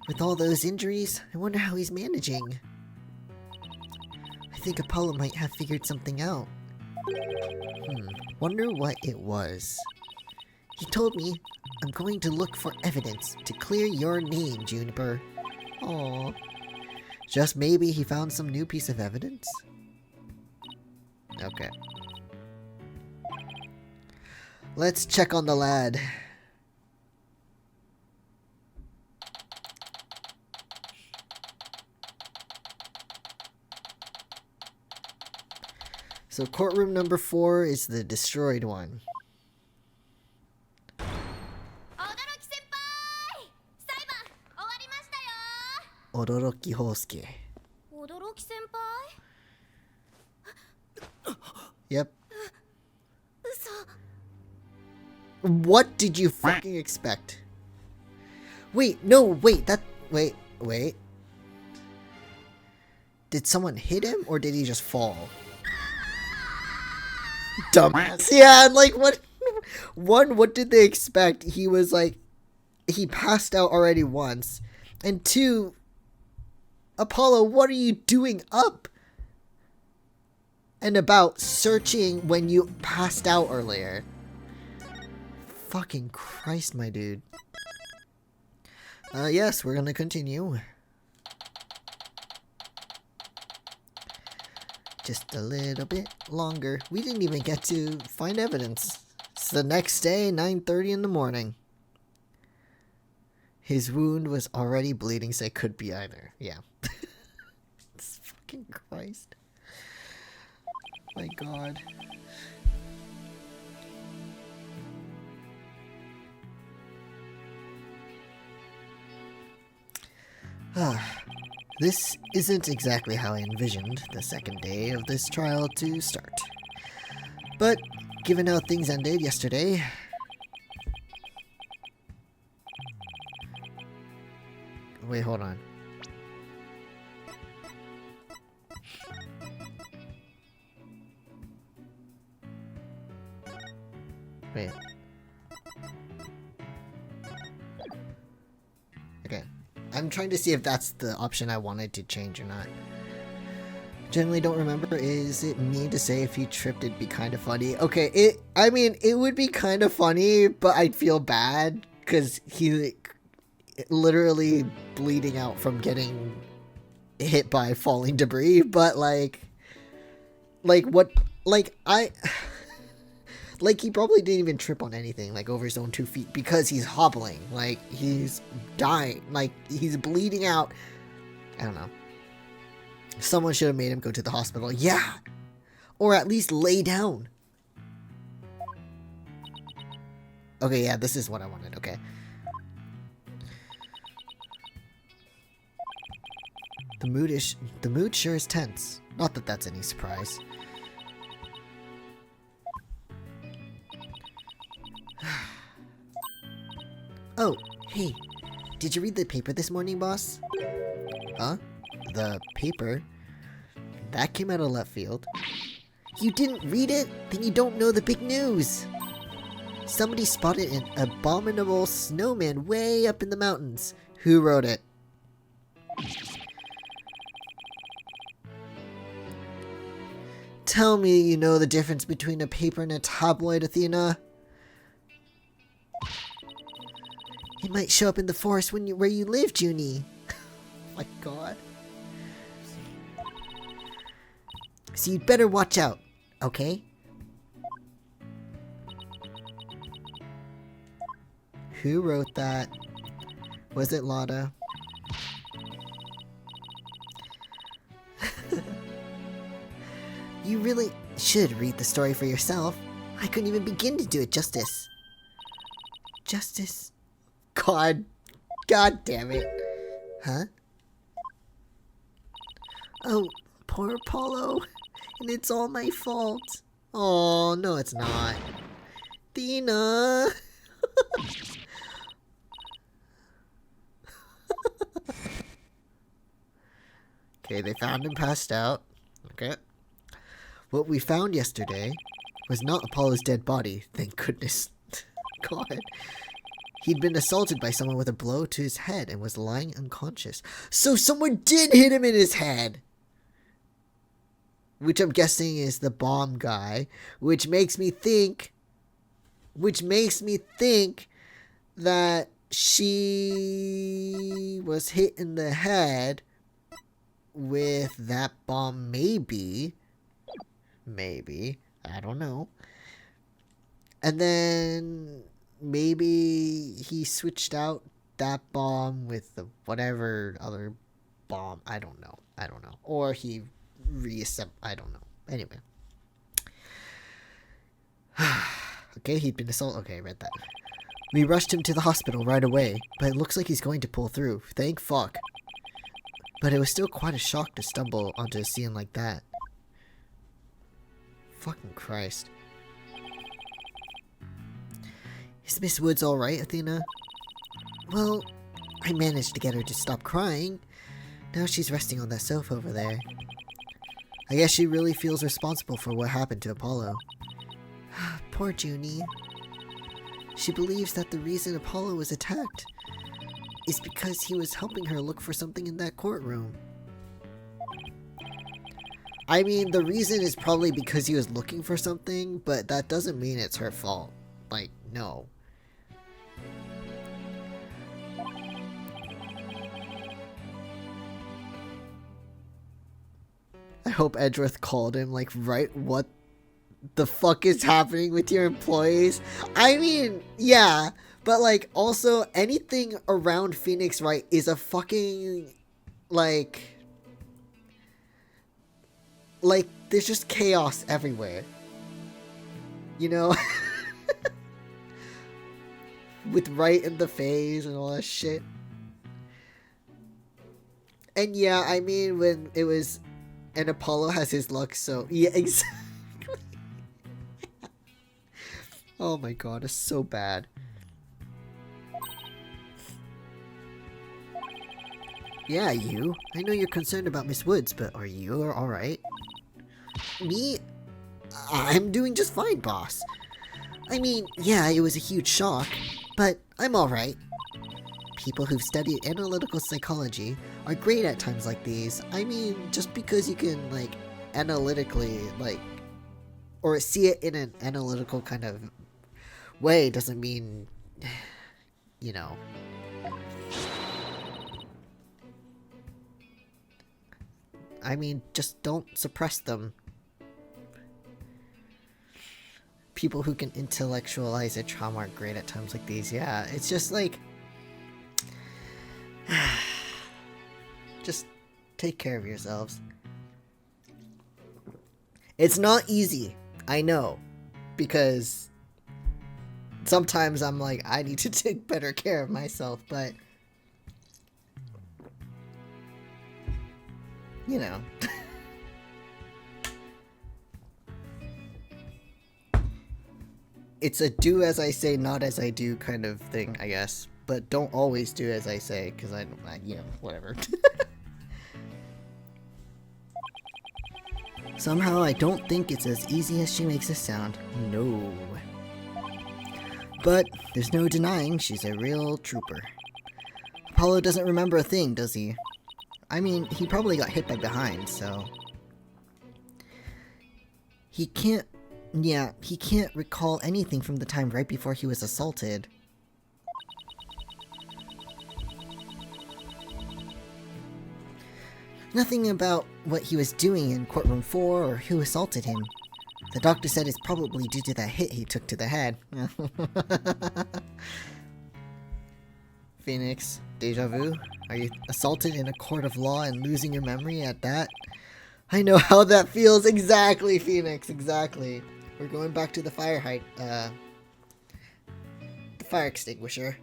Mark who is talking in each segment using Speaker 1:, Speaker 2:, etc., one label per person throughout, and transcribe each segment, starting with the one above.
Speaker 1: With all those injuries, I wonder how he's managing. I think Apollo might have figured something out. Wonder what it was. He told me, I'm going to look for evidence to clear your name, Juniper. Aww. Just maybe he found some new piece of evidence? Okay. Let's check on the lad. So courtroom number 4 is the destroyed one. Odoroki Hosuke. Yep. What did you fucking expect? Wait, no, wait, wait. Did someone hit him or did he just fall? Dumbass. Yeah, like what? One, what did they expect? He was like, he passed out already once. And 2, Apollo, what are you doing up and about searching when you passed out earlier? Fucking Christ, my dude. Yes, we're gonna continue. Just a little bit longer. We didn't even get to find evidence. It's the next day, 9:30 in the morning. His wound was already bleeding, so it could be either. Yeah. It's fucking Christ. My God. This isn't exactly how I envisioned the second day of this trial to start. But, given how things ended yesterday... Wait, hold on. Wait. Okay. I'm trying to see if that's the option I wanted to change or not. Generally don't remember. Is it mean to say if he tripped it'd be kind of funny? Okay, I mean, it would be kind of funny, but I'd feel bad because he literally bleeding out from getting hit by falling debris, but like what, like like he probably didn't even trip on anything, like over his own 2 feet, because he's hobbling, like he's dying, like he's bleeding out. I don't know. Someone should have made him go to the hospital. Yeah, or at least lay down. Okay, yeah, this is what I wanted. Okay. The mood sure is tense. Not that that's any surprise. Oh, hey, did you read the paper this morning, boss? Huh? The paper? That came out of left field. You didn't read it? Then you don't know the big news. Somebody spotted an abominable snowman way up in the mountains. Who wrote it? Tell me you know the difference between a paper and a tabloid, Athena. It might show up in the forest where you live, Junie. Oh my God. So you'd better watch out, okay? Who wrote that? Was it Lada? You really should read the story for yourself. I couldn't even begin to do it justice. Justice? God damn it. Huh? Oh, poor Apollo. And it's all my fault. Oh, no it's not. Dina. Okay, they found him passed out. Okay. What we found yesterday was not Apollo's dead body, thank goodness. god. He'd been assaulted by someone with a blow to his head and was lying unconscious. So someone did hit him in his head! Which I'm guessing is the bomb guy. Which makes me think that she was hit in the head with that bomb, maybe, I don't know, and then maybe he switched out that bomb with the whatever other bomb, I don't know, or he reassembled, I don't know, anyway. Okay, he'd been assaulted, okay, I read that. We rushed him to the hospital right away, but it looks like he's going to pull through. Thank fuck. But it was still quite a shock to stumble onto a scene like that. Fucking Christ. Is Miss Woods alright, Athena? Well, I managed to get her to stop crying. Now she's resting on that sofa over there. I guess she really feels responsible for what happened to Apollo. Poor Junie. She believes that the reason Apollo was attacked is because he was helping her look for something in that courtroom. I mean, the reason is probably because he was looking for something, but that doesn't mean it's her fault. Like, no. I hope Edgeworth called him, like, right, what the fuck is happening with your employees? I mean, yeah, but like also anything around Phoenix Wright is a fucking like there's just chaos everywhere. You know? With Wright in the phase and all that shit. And yeah, I mean when it was and Apollo has his luck, so yeah, exactly. Oh my god, it's so bad. Yeah, you. I know you're concerned about Miss Woods, but are you alright? Me? I'm doing just fine, boss. I mean, yeah, it was a huge shock, but I'm alright. People who've studied analytical psychology are great at times like these. I mean, just because you can, like, analytically, like, or see it in an analytical kind of way doesn't mean, you know. I mean, just don't suppress them. People who can intellectualize a trauma are great at times like these. Yeah, it's just like, just take care of yourselves. It's not easy, I know, because sometimes I'm like, I need to take better care of myself, but you know. It's a do as I say, not as I do kind of thing, I guess. But don't always do as I say, because I you know, whatever. Somehow I don't think it's as easy as she makes it sound. No. But there's no denying she's a real trooper. Apollo doesn't remember a thing, does he? I mean, he probably got hit by behind, so... He can't recall anything from the time right before he was assaulted. Nothing about what he was doing in courtroom 4 or who assaulted him. The doctor said it's probably due to that hit he took to the head. Phoenix, deja vu? Are you assaulted in a court of law and losing your memory at that? I know how that feels. Exactly, Phoenix, exactly. We're going back to the fire the fire extinguisher.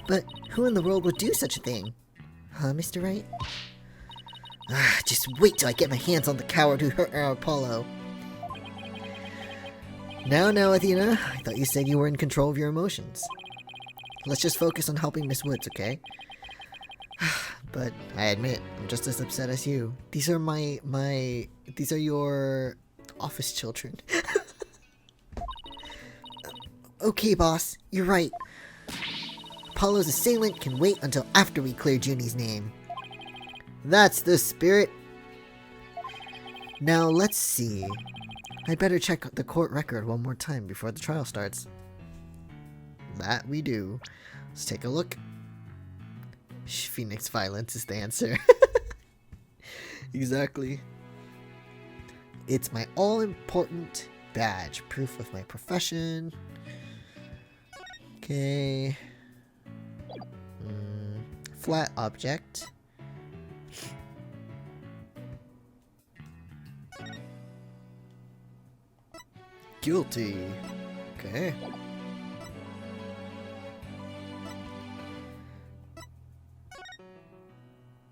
Speaker 1: But who in the world would do such a thing? Huh, Mr. Wright? Just wait till I get my hands on the coward who hurt our Apollo. Now, Athena, I thought you said you were in control of your emotions. Let's just focus on helping Miss Woods, okay? but I admit, I'm just as upset as you. These are these are your office children. Okay, boss, you're right. Apollo's assailant can wait until after we clear Junie's name. That's the spirit. Now, let's see. I'd better check the court record one more time before the trial starts. That we do. Let's take a look. Phoenix violence is the answer. Exactly. It's my all-important badge. Proof of my profession. Okay. Flat object. Guilty. Okay.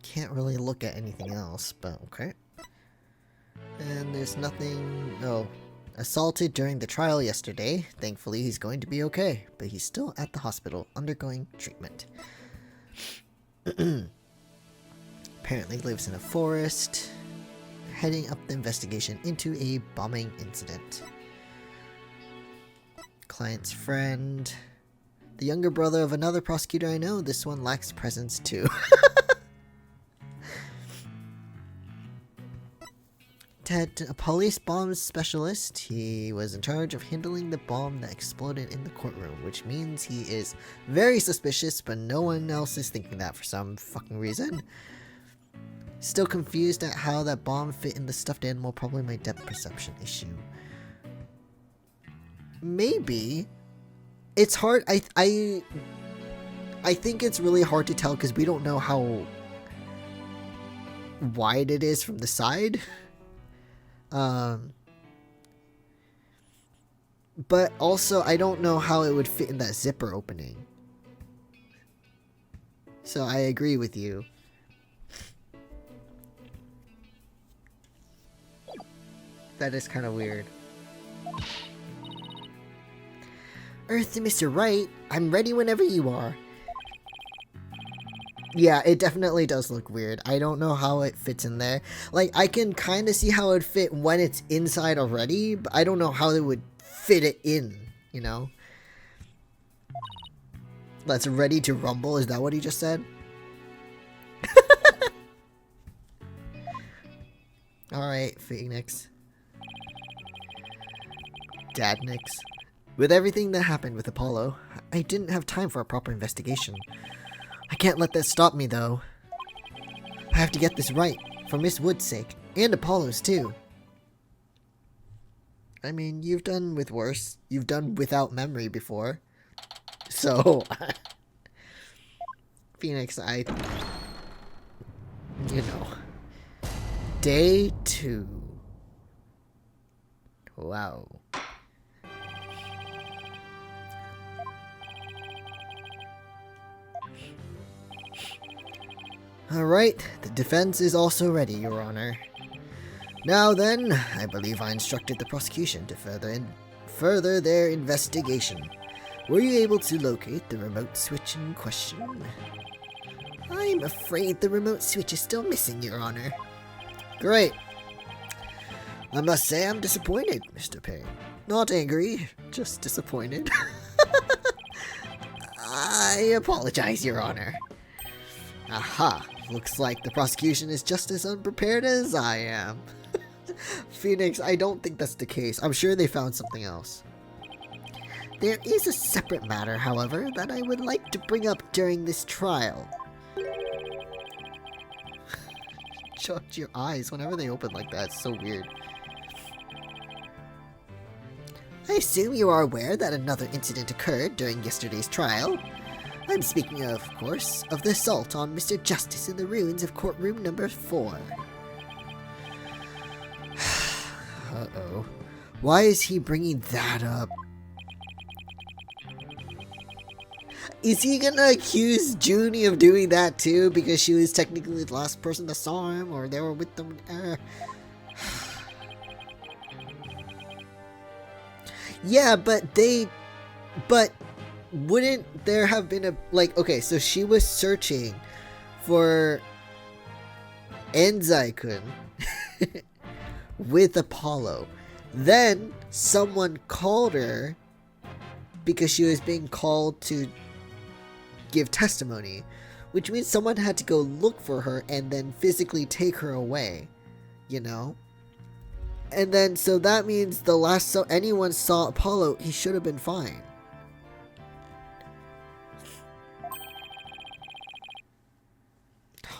Speaker 1: Can't really look at anything else, but okay. And there's nothing... No. Assaulted during the trial yesterday. Thankfully, he's going to be okay, but he's still at the hospital undergoing treatment. Apparently lives in a forest. Heading up the investigation into a bombing incident. Client's friend. The younger brother of another prosecutor I know. This one lacks presence too. Ted, a police bomb specialist. He was in charge of handling the bomb that exploded in the courtroom, which means he is very suspicious, but no one else is thinking that for some fucking reason. Still confused at how that bomb fit in the stuffed animal, probably my depth perception issue. Maybe. It's hard, I think it's really hard to tell because we don't know how wide it is from the side. But also I don't know how it would fit in that zipper opening. So I agree with you. That is kind of weird. Earth to Mr. Wright, I'm ready whenever you are. Yeah, it definitely does look weird. I don't know how it fits in there. Like, I can kind of see how it would fit when it's inside already, but I don't know how they would fit it in, you know? That's ready to rumble, is that what he just said? Alright, Phoenix. Dadnix. With everything that happened with Apollo, I didn't have time for a proper investigation. I can't let that stop me, though. I have to get this right, for Miss Wood's sake, and Apollo's, too. I mean, you've done with worse. You've done without memory before. So, Phoenix, you know. Day 2. Wow. Alright, the defense is also ready, Your Honor. Now then, I believe I instructed the prosecution to further their investigation. Were you able to locate the remote switch in question? I'm afraid the remote switch is still missing, Your Honor. Great. I must say I'm disappointed, Mr. Payne. Not angry, just disappointed. I apologize, Your Honor. Aha, looks like the prosecution is just as unprepared as I am. Phoenix, I don't think that's the case. I'm sure they found something else. There is a separate matter, however, that I would like to bring up during this trial. Judge your eyes whenever they open like that. It's so weird. I assume you are aware that another incident occurred during yesterday's trial. I'm speaking, of course, of the assault on Mr. Justice in the ruins of courtroom number 4. Uh-oh. Why is he bringing that up? Is he gonna accuse Junie of doing that too because she was technically the last person that saw him or they were with them? Yeah, but wouldn't there have been a, like, okay, so she was searching for Enzai-kun with Apollo. Then someone called her because she was being called to give testimony, which means someone had to go look for her and then physically take her away, you know? And then, so that means the last anyone saw Apollo, he should have been fine.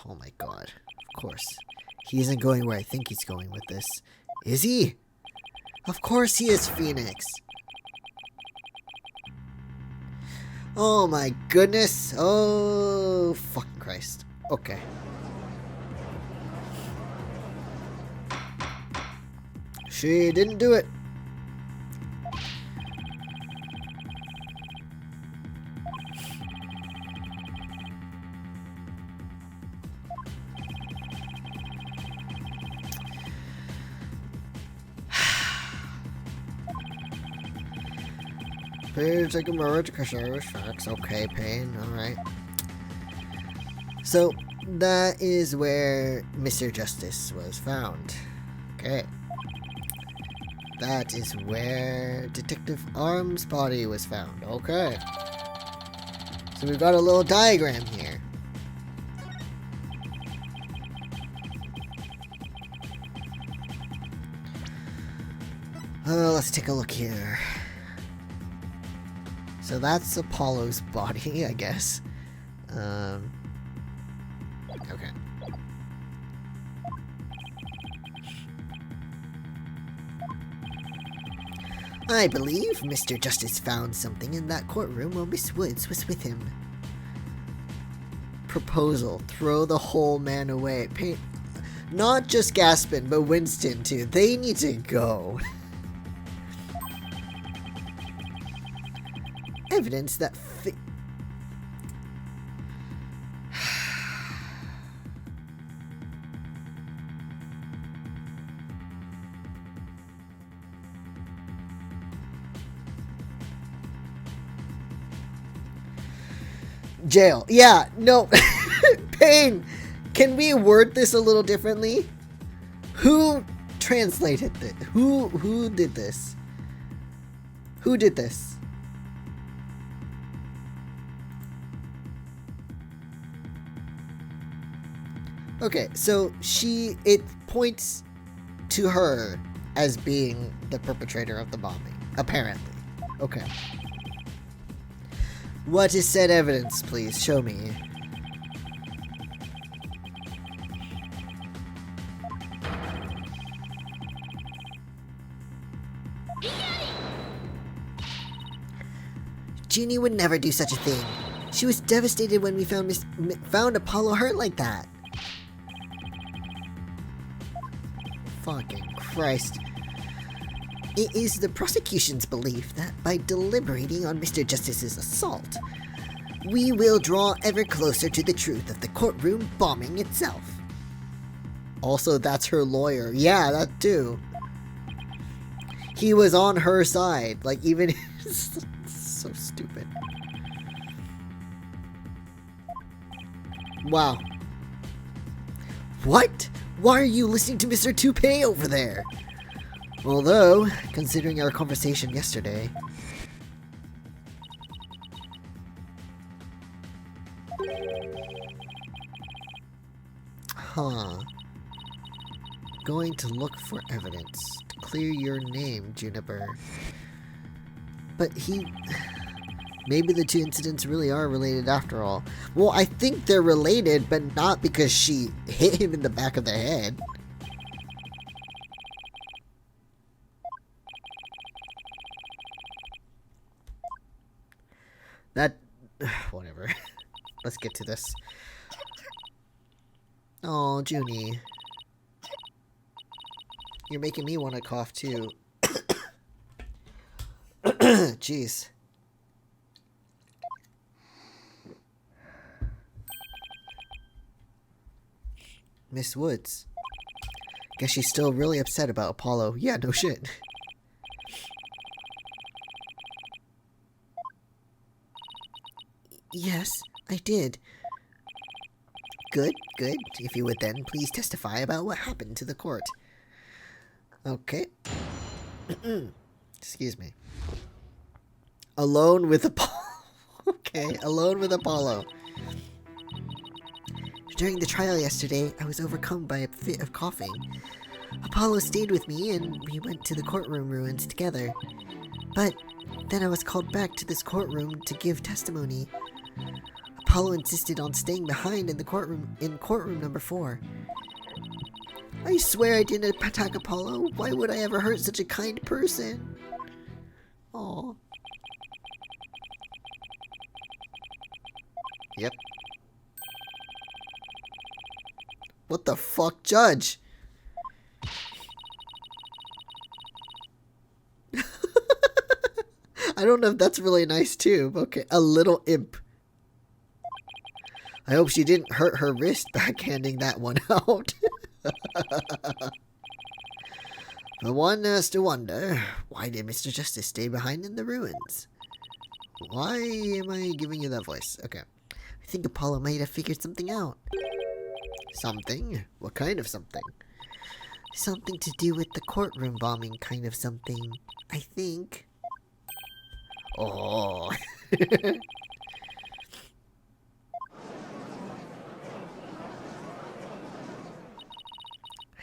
Speaker 1: Oh my god. Of course. He isn't going where I think he's going with this. Is he? Of course he is, Phoenix. Oh my goodness. Oh, fucking Christ. Okay. She didn't do it. Please take a moment to consider facts. Okay, Pain. Alright. So, that is where Mr. Justice was found. Okay. That is where Detective Arm's body was found. Okay. So we've got a little diagram here. Let's take a look here. So that's Apollo's body, I guess. Okay. I believe Mr. Justice found something in that courtroom while Miss Woods was with him. Proposal. Throw the whole man away. Not just Gaspin, but Winston too. They need to go. Evidence that jail. Yeah, no. Pain. Can we word this a little differently? Who translated this? Who did this? Who did this? Okay, so it points to her as being the perpetrator of the bombing, apparently. Okay. What is said evidence, please? Show me. Jeannie would never do such a thing. She was devastated when we found Apollo hurt like that. Fucking Christ. It is the prosecution's belief that by deliberating on Mr. Justice's assault, we will draw ever closer to the truth of the courtroom bombing itself. Also, that's her lawyer. Yeah, that too. He was on her side. Like, even... so stupid. Wow. What? Why are you listening to Mr. Toupee over there? Although, considering our conversation yesterday... Huh. Going to look for evidence to clear your name, Juniper. But maybe the two incidents really are related after all. Well, I think they're related, but not because she hit him in the back of the head. Whatever. Let's get to this. Oh, Junie. You're making me want to cough, too. Jeez. Miss Woods. Guess she's still really upset about Apollo. Yeah, no shit. Yes, I did. Good, good. If you would then please testify about what happened to the court. Okay. Excuse me. Alone with Apollo. Okay, alone with Apollo. During the trial yesterday, I was overcome by a fit of coughing. Apollo stayed with me and we went to the courtroom ruins together. But then I was called back to this courtroom to give testimony. Apollo insisted on staying behind in the courtroom number 4. I swear I didn't attack Apollo. Why would I ever hurt such a kind person? Aww. Yep. What the fuck, Judge? I don't know if that's really nice too. Okay, a little imp. I hope she didn't hurt her wrist backhanding that one out. But one has to wonder, why did Mr. Justice stay behind in the ruins? Why am I giving you that voice? Okay. I think Apollo might have figured something out. Something? What kind of something? Something to do with the courtroom bombing kind of something. I think. Oh.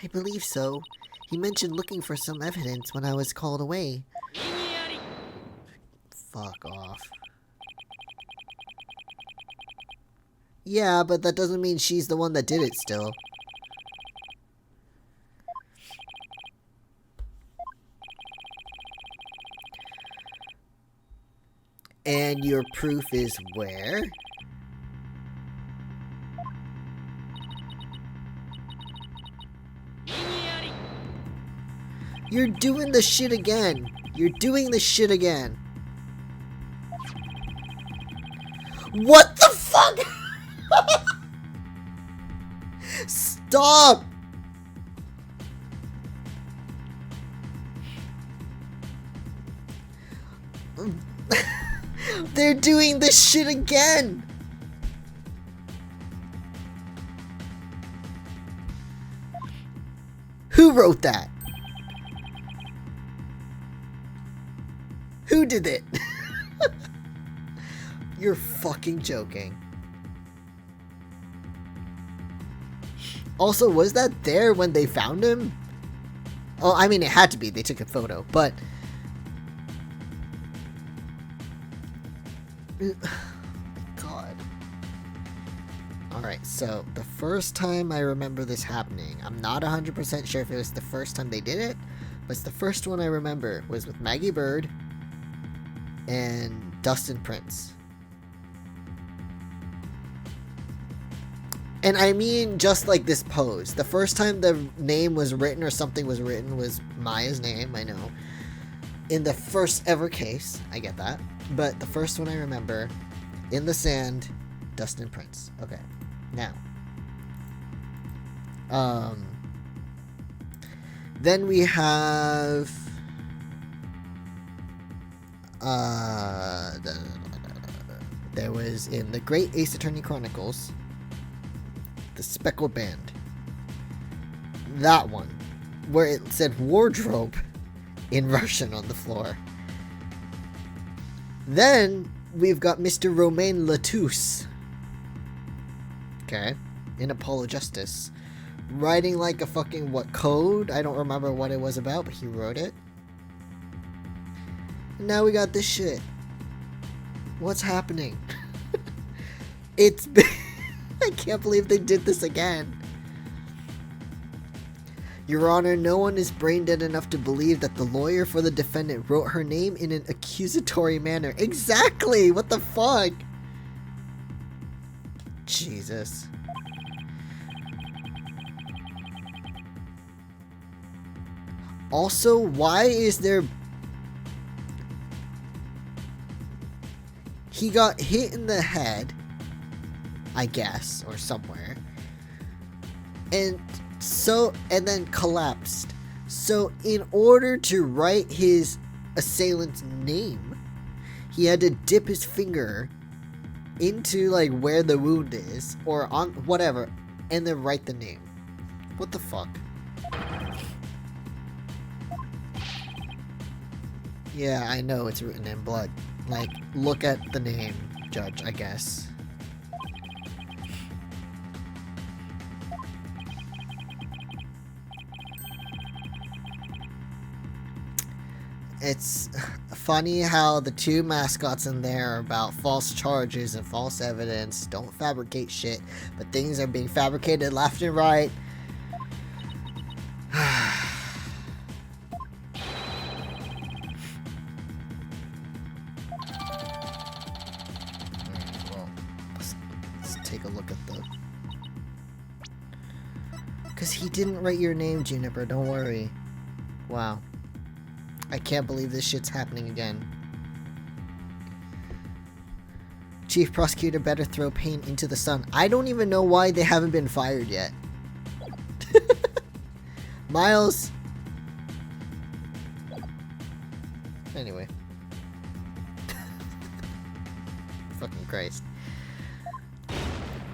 Speaker 1: I believe so. He mentioned looking for some evidence when I was called away. Fuck off. Yeah, but that doesn't mean she's the one that did it still. And your proof is where? You're doing the shit again. You're doing the shit again. What the fuck? Stop! They're doing this shit again! Who wrote that? Who did it? You're fucking joking. Also, was that there when they found him? Oh, I mean, it had to be. They took a photo, but... God. Alright, so the first time I remember this happening, I'm not 100% sure if it was the first time they did it, but it's the first one I remember was with Maggie Bird and Dustin Prince. And I mean just like this pose. The first time the name was written or something was written was Maya's name, I know. In the first ever case, I get that. But the first one I remember, in the sand, Dustin Prince. Okay, now. Then we have... there was in the Great Ace Attorney Chronicles, the Speckled Band. That one, where it said wardrobe in Russian on the floor. Then we've got Mr. Romain Latouche. Okay, in Apollo Justice. Writing like a fucking, what, code? I don't remember what it was about, but he wrote it. And now we got this shit. What's happening? It's been... I can't believe they did this again. Your Honor, no one is brain dead enough to believe that the lawyer for the defendant wrote her name in an accusatory manner. Exactly! What the fuck? Jesus. Also, why is there... He got hit in the head, I guess, or somewhere. And then collapsed. So in order to write his assailant's name, he had to dip his finger into like where the wound is or on whatever and then write the name. What the fuck? Yeah, I know it's written in blood. Like, look at the name, Judge, I guess. It's funny how the two mascots in there are about false charges and false evidence. Don't fabricate shit, but things are being fabricated left and right. Well, let's take a look at the... Because he didn't write your name, Juniper, don't worry. Wow. I can't believe this shit's happening again. Chief Prosecutor better throw Payne into the sun. I don't even know why they haven't been fired yet. Miles. Anyway. Fucking Christ.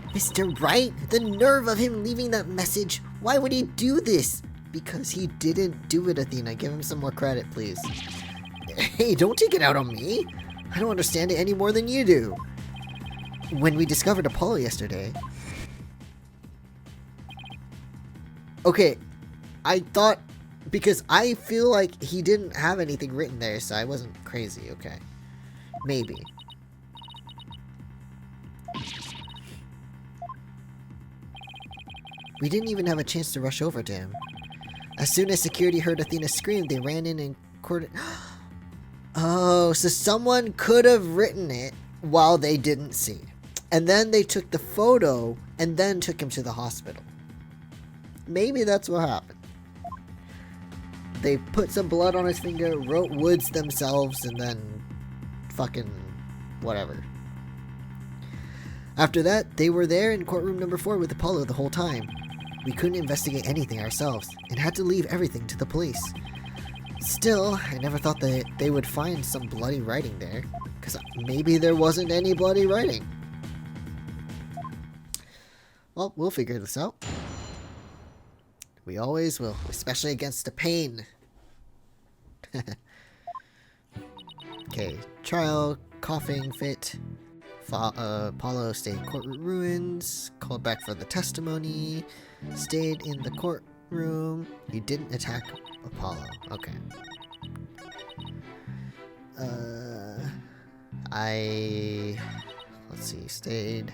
Speaker 1: Mr. Wright? The nerve of him leaving that message. Why would he do this? Because he didn't do it, Athena. Give him some more credit, please. Hey, don't take it out on me. I don't understand it any more than you do. When we discovered Apollo yesterday... Okay, I thought... Because I feel like he didn't have anything written there, so I wasn't crazy, okay. Maybe. We didn't even have a chance to rush over to him. As soon as security heard Athena scream, they ran in and courted... Oh, so someone could have written it while they didn't see. And then they took the photo and then took him to the hospital. Maybe that's what happened. They put some blood on his finger, wrote Woods themselves, and then fucking whatever. After that, they were there in courtroom number 4 with Apollo the whole time. We couldn't investigate anything ourselves, and had to leave everything to the police. Still, I never thought that they would find some bloody writing there, because maybe there wasn't any bloody writing. Well, we'll figure this out. We always will, especially against the Payne. Okay, trial, coughing fit. Apollo stayed courtroom ruins, called back for the testimony, stayed in the courtroom. You didn't attack Apollo. Okay. Let's see, stayed.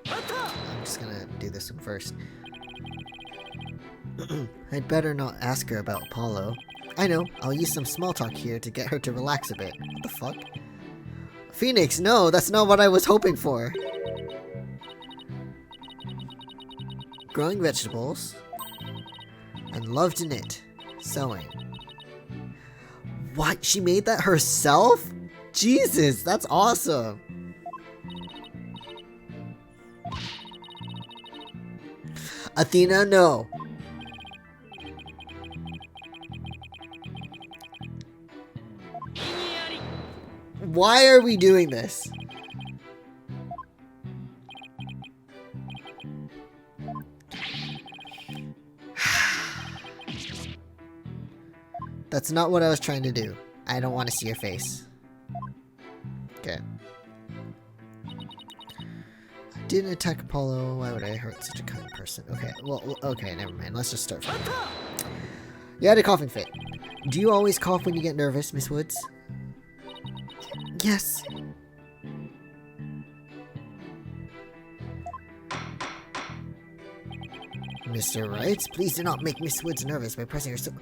Speaker 1: I'm just gonna do this one first. I'd better not ask her about Apollo. I know, I'll use some small talk here to get her to relax a bit. What the fuck? Phoenix, no, that's not what I was hoping for. Growing vegetables. And loved to knit. Sewing. What? She made that herself? Jesus, that's awesome. Athena, no. Why are we doing this? That's not what I was trying to do. I don't want to see your face. Okay. I didn't attack Apollo. Why would I hurt such a kind person? Okay, well, okay, never mind. Let's just start from here. You had a coughing fit. Do you always cough when you get nervous, Miss Woods? Yes. Mr. Wright, please do not make Miss Woods nervous by pressing her so...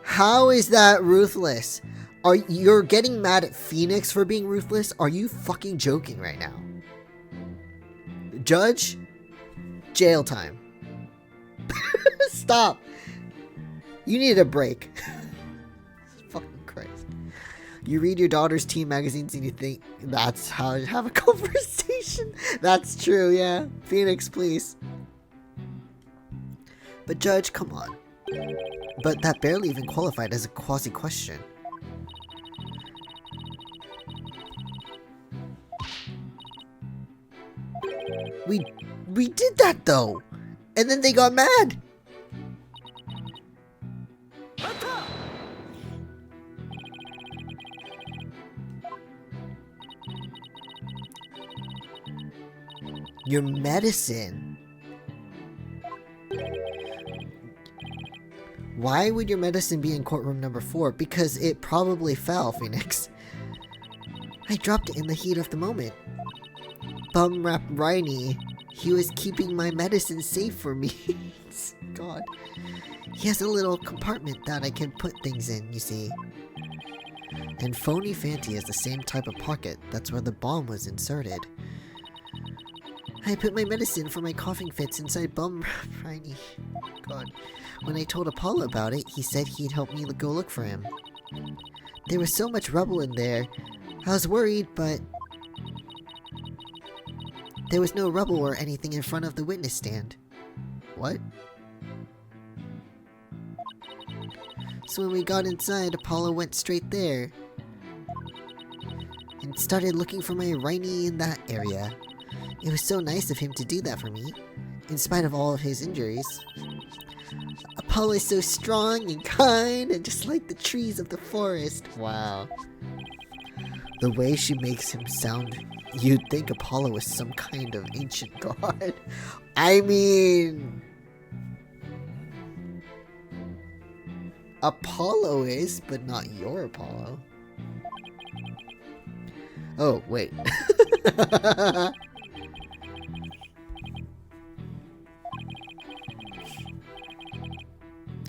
Speaker 1: How is that ruthless? You're getting mad at Phoenix for being ruthless? Are you fucking joking right now? Judge? Jail time. Stop. You need a break. Fucking Christ. You read your daughter's teen magazines and you think that's how to have a conversation. That's true, yeah. Phoenix, please. But Judge, come on. But that barely even qualified as a quasi-question. We did that though! And then they got mad! Your medicine. Why would your medicine be in courtroom number 4? Because it probably fell, Phoenix. I dropped it in the heat of the moment. Bum Rap Riney, he was keeping my medicine safe for me. God. He has a little compartment that I can put things in, you see. And Phony Fanty has the same type of pocket. That's where the bomb was inserted. I put my medicine for my coughing fits inside Bum Rap Riney. God. When I told Apollo about it, he said he'd help me go look for him. There was so much rubble in there. I was worried, but there was no rubble or anything in front of the witness stand. What? So when we got inside, Apollo went straight there and started looking for my Riney in that area. It was so nice of him to do that for me, in spite of all of his injuries. Apollo is so strong and kind and just like the trees of the forest. Wow. The way she makes him sound, you'd think Apollo was some kind of ancient god. I mean, Apollo is, but not your Apollo. Oh, wait.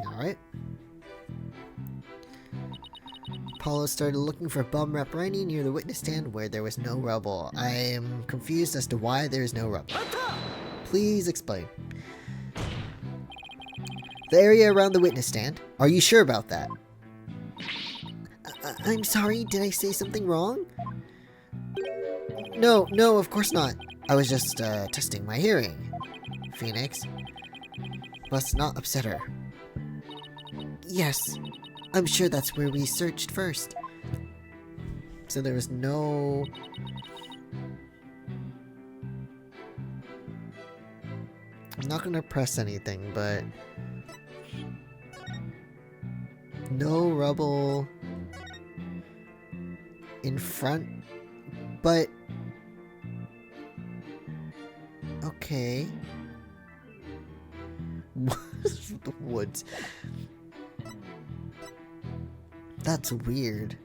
Speaker 1: Alright. Apollo started looking for Bum Rap Riney near the witness stand where there was no rubble. I am confused as to why there is no rubble. Please explain. The area around the witness stand. Are you sure about that? I'm sorry, did I say something wrong? No, of course not. I was just testing my hearing. Phoenix. Must not upset her. Yes, I'm sure that's where we searched first. So there was no... I'm not gonna press anything, but... no rubble in front, but... okay. The woods. That's weird.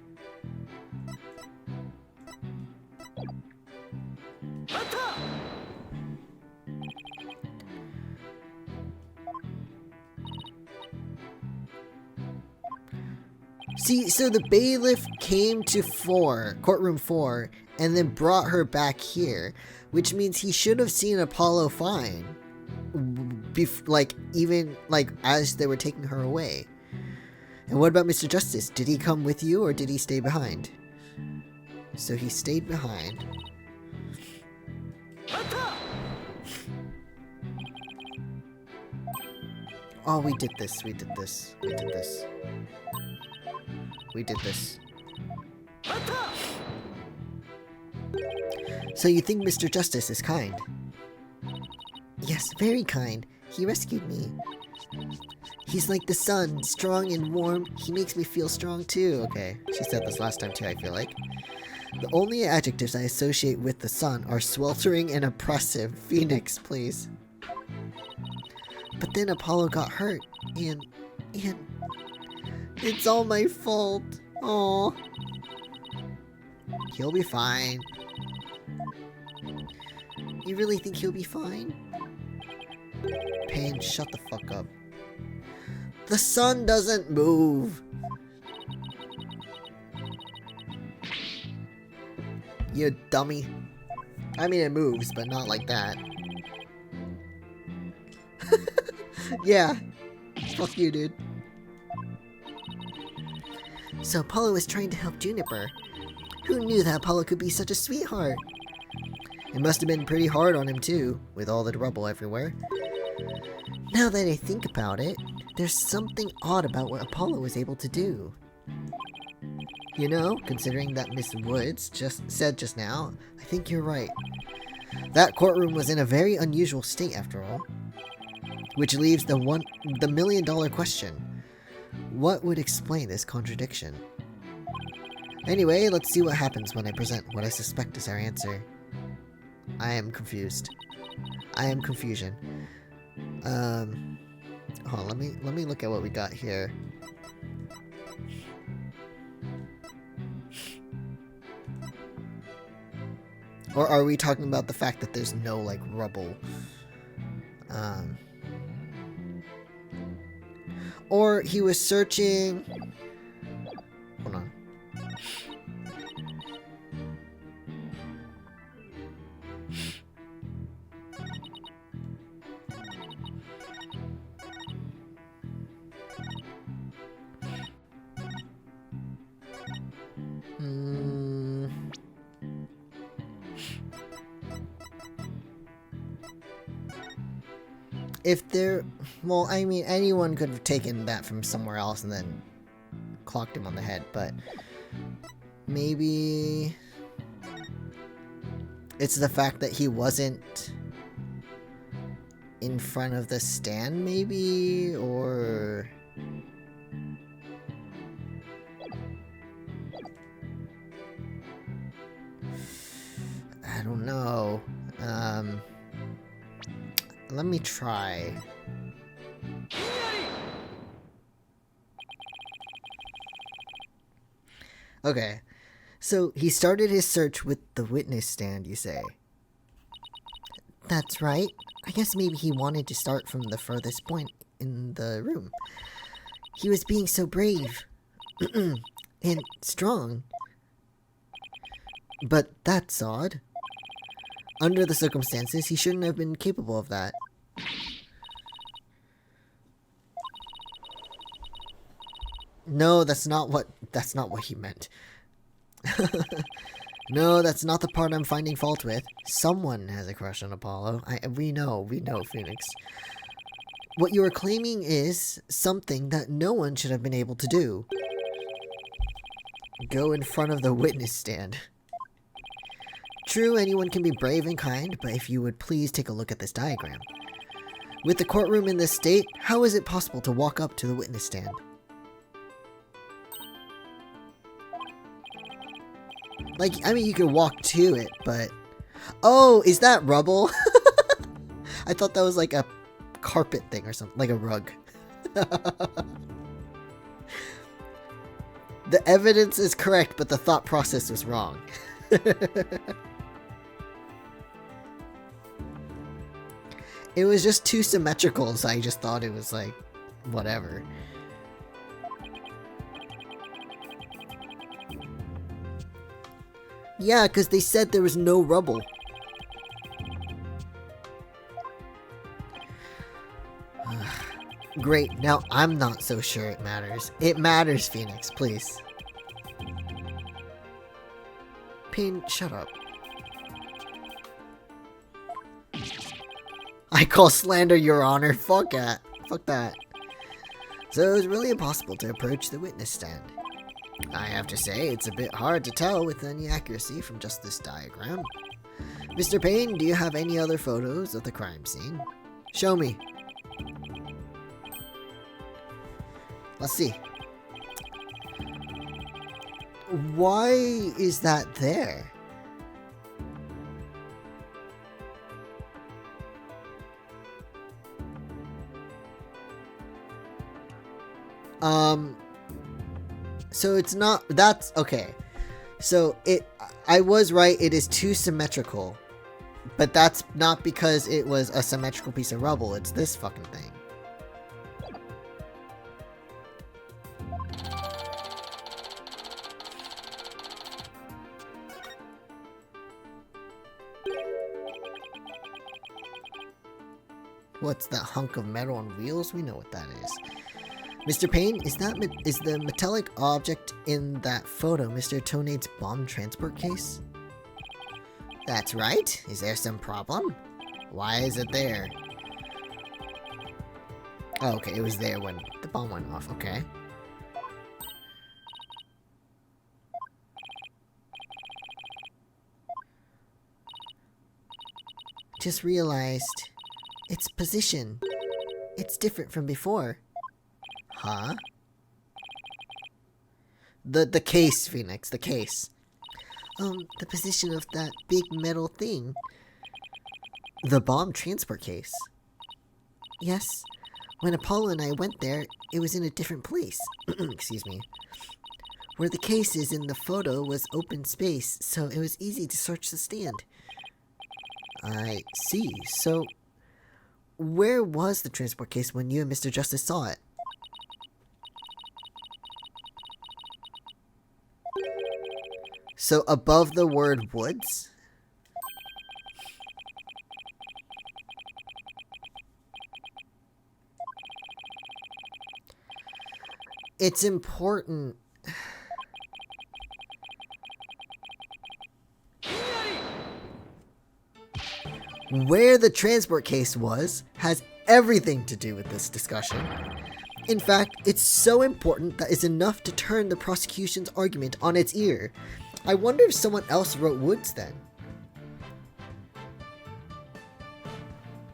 Speaker 1: See, so the bailiff came to courtroom 4, and then brought her back here, which means he should have seen Apollo fine. Even as they were taking her away. And what about Mr. Justice? Did he come with you or did he stay behind? So he stayed behind. Oh, we did this. So you think Mr. Justice is kind? Yes, very kind. He rescued me. He's like the sun, strong and warm. He makes me feel strong too. Okay, she said this last time too, I feel like. The only adjectives I associate with the sun are sweltering and oppressive. Phoenix, please. But then Apollo got hurt, and it's all my fault. Aww. He'll be fine. You really think he'll be fine? Pain, shut the fuck up. The sun doesn't move. You dummy. I mean, it moves, but not like that. Yeah. Fuck you, dude. So Apollo was trying to help Juniper. Who knew that Apollo could be such a sweetheart? It must have been pretty hard on him too, with all the rubble everywhere. Now that I think about it, there's something odd about what Apollo was able to do. You know, considering that Miss Woods just said just now, I think you're right. That courtroom was in a very unusual state after all. Which leaves the million-dollar question. What would explain this contradiction? Anyway, let's see what happens when I present what I suspect is our answer. I am confused. I am confusion. Hold on, let me look at what we got here. Or are we talking about the fact that there's no, like, rubble? Or he was searching... Hold on. If there... Well, I mean, anyone could have taken that from somewhere else and then clocked him on the head, but... Maybe... It's the fact that he wasn't in front of the stand, maybe? Or... I don't know. Let me try. Okay. So, he started his search with the witness stand, you say? That's right. I guess maybe he wanted to start from the furthest point in the room. He was being so brave. And strong. But that's odd. Under the circumstances, he shouldn't have been capable of that. No, that's not what he meant. No, that's not the part I'm finding fault with. Someone has a crush on Apollo. We know, Phoenix. What you are claiming is something that no one should have been able to do. Go in front of the witness stand. True, anyone can be brave and kind, but if you would please take a look at this diagram. With the courtroom in this state, how is it possible to walk up to the witness stand? Like, I mean, you could walk to it, but... Oh, is that rubble? I thought that was like a carpet thing or something, like a rug. The evidence is correct, but the thought process was wrong. It was just too symmetrical, so I just thought it was like, whatever. Yeah, because they said there was no rubble. Great, now I'm not so sure it matters. It matters, Phoenix, please. Payne, shut up. I call slander, Your Honor. Fuck that. Fuck that. So it was really impossible to approach the witness stand. I have to say, it's a bit hard to tell with any accuracy from just this diagram. Mr. Payne, do you have any other photos of the crime scene? Show me. Let's see. Why is that there? So it's not, that's, okay. So I was right, it is too symmetrical. But that's not because it was a symmetrical piece of rubble, it's this fucking thing. What's that hunk of metal on wheels? We know what that is. Mr. Payne, is the metallic object in that photo Mr. Tonade's bomb transport case? That's right. Is there some problem? Why is it there? Oh, okay, it was there when the bomb went off, okay. just realized its position. It's different from before. Huh? The case, Phoenix, the case. The position of that big metal thing. The bomb transport case. Yes. When Apollo and I went there, it was in a different place. Excuse me. Where the case is in the photo was open space, so it was easy to search the stand. I see. So, where was the transport case when you and Mr. Justice saw it? So, above the word woods? It's important. Where the transport case was has everything to do with this discussion. In fact, it's so important that it's enough to turn the prosecution's argument on its ear. I wonder if someone else wrote Woods then.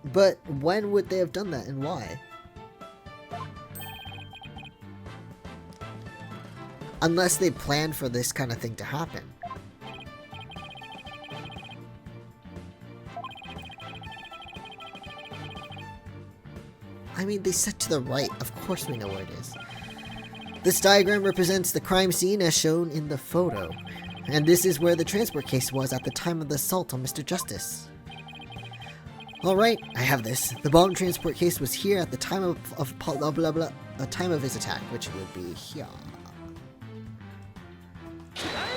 Speaker 1: But when would they have done that and why? Unless they planned for this kind of thing to happen. I mean, they said to the right. Of course we know where it is. This diagram represents the crime scene as shown in the photo. And this is where the transport case was at the time of the assault on Mr. Justice. Alright, I have this. The bomb transport case was here at the time of blah blah blah, the time of his attack, which would be here.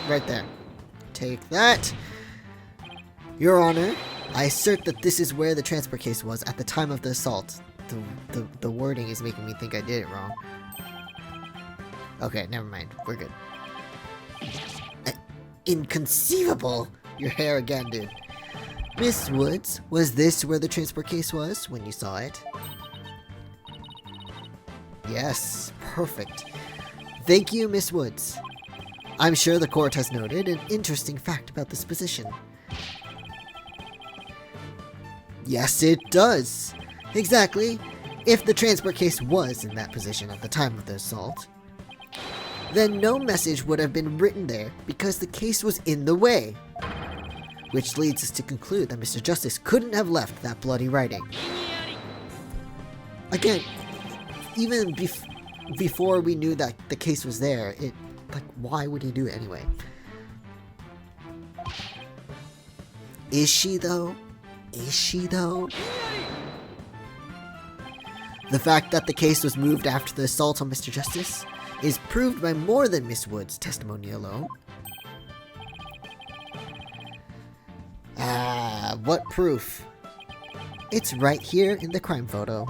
Speaker 1: Right there. Take that. Your Honor, I assert that this is where the transport case was at the time of the assault. The wording is making me think I did it wrong. Okay, never mind. We're good. Inconceivable! Your hair again, dude. Miss Woods, was this where the transport case was when you saw it? Yes, perfect. Thank you, Miss Woods. I'm sure the court has noted an interesting fact about this position. Yes, it does. Exactly. If the transport case was in that position at the time of the assault, then no message would have been written there because the case was in the way. Which leads us to conclude that Mr. Justice couldn't have left that bloody writing. Again, even before we knew that the case was there, why would he do it anyway? Is she though? Is she though? The fact that the case was moved after the assault on Mr. Justice is proved by more than Miss Wood's testimony alone. What proof? It's right here in the crime photo.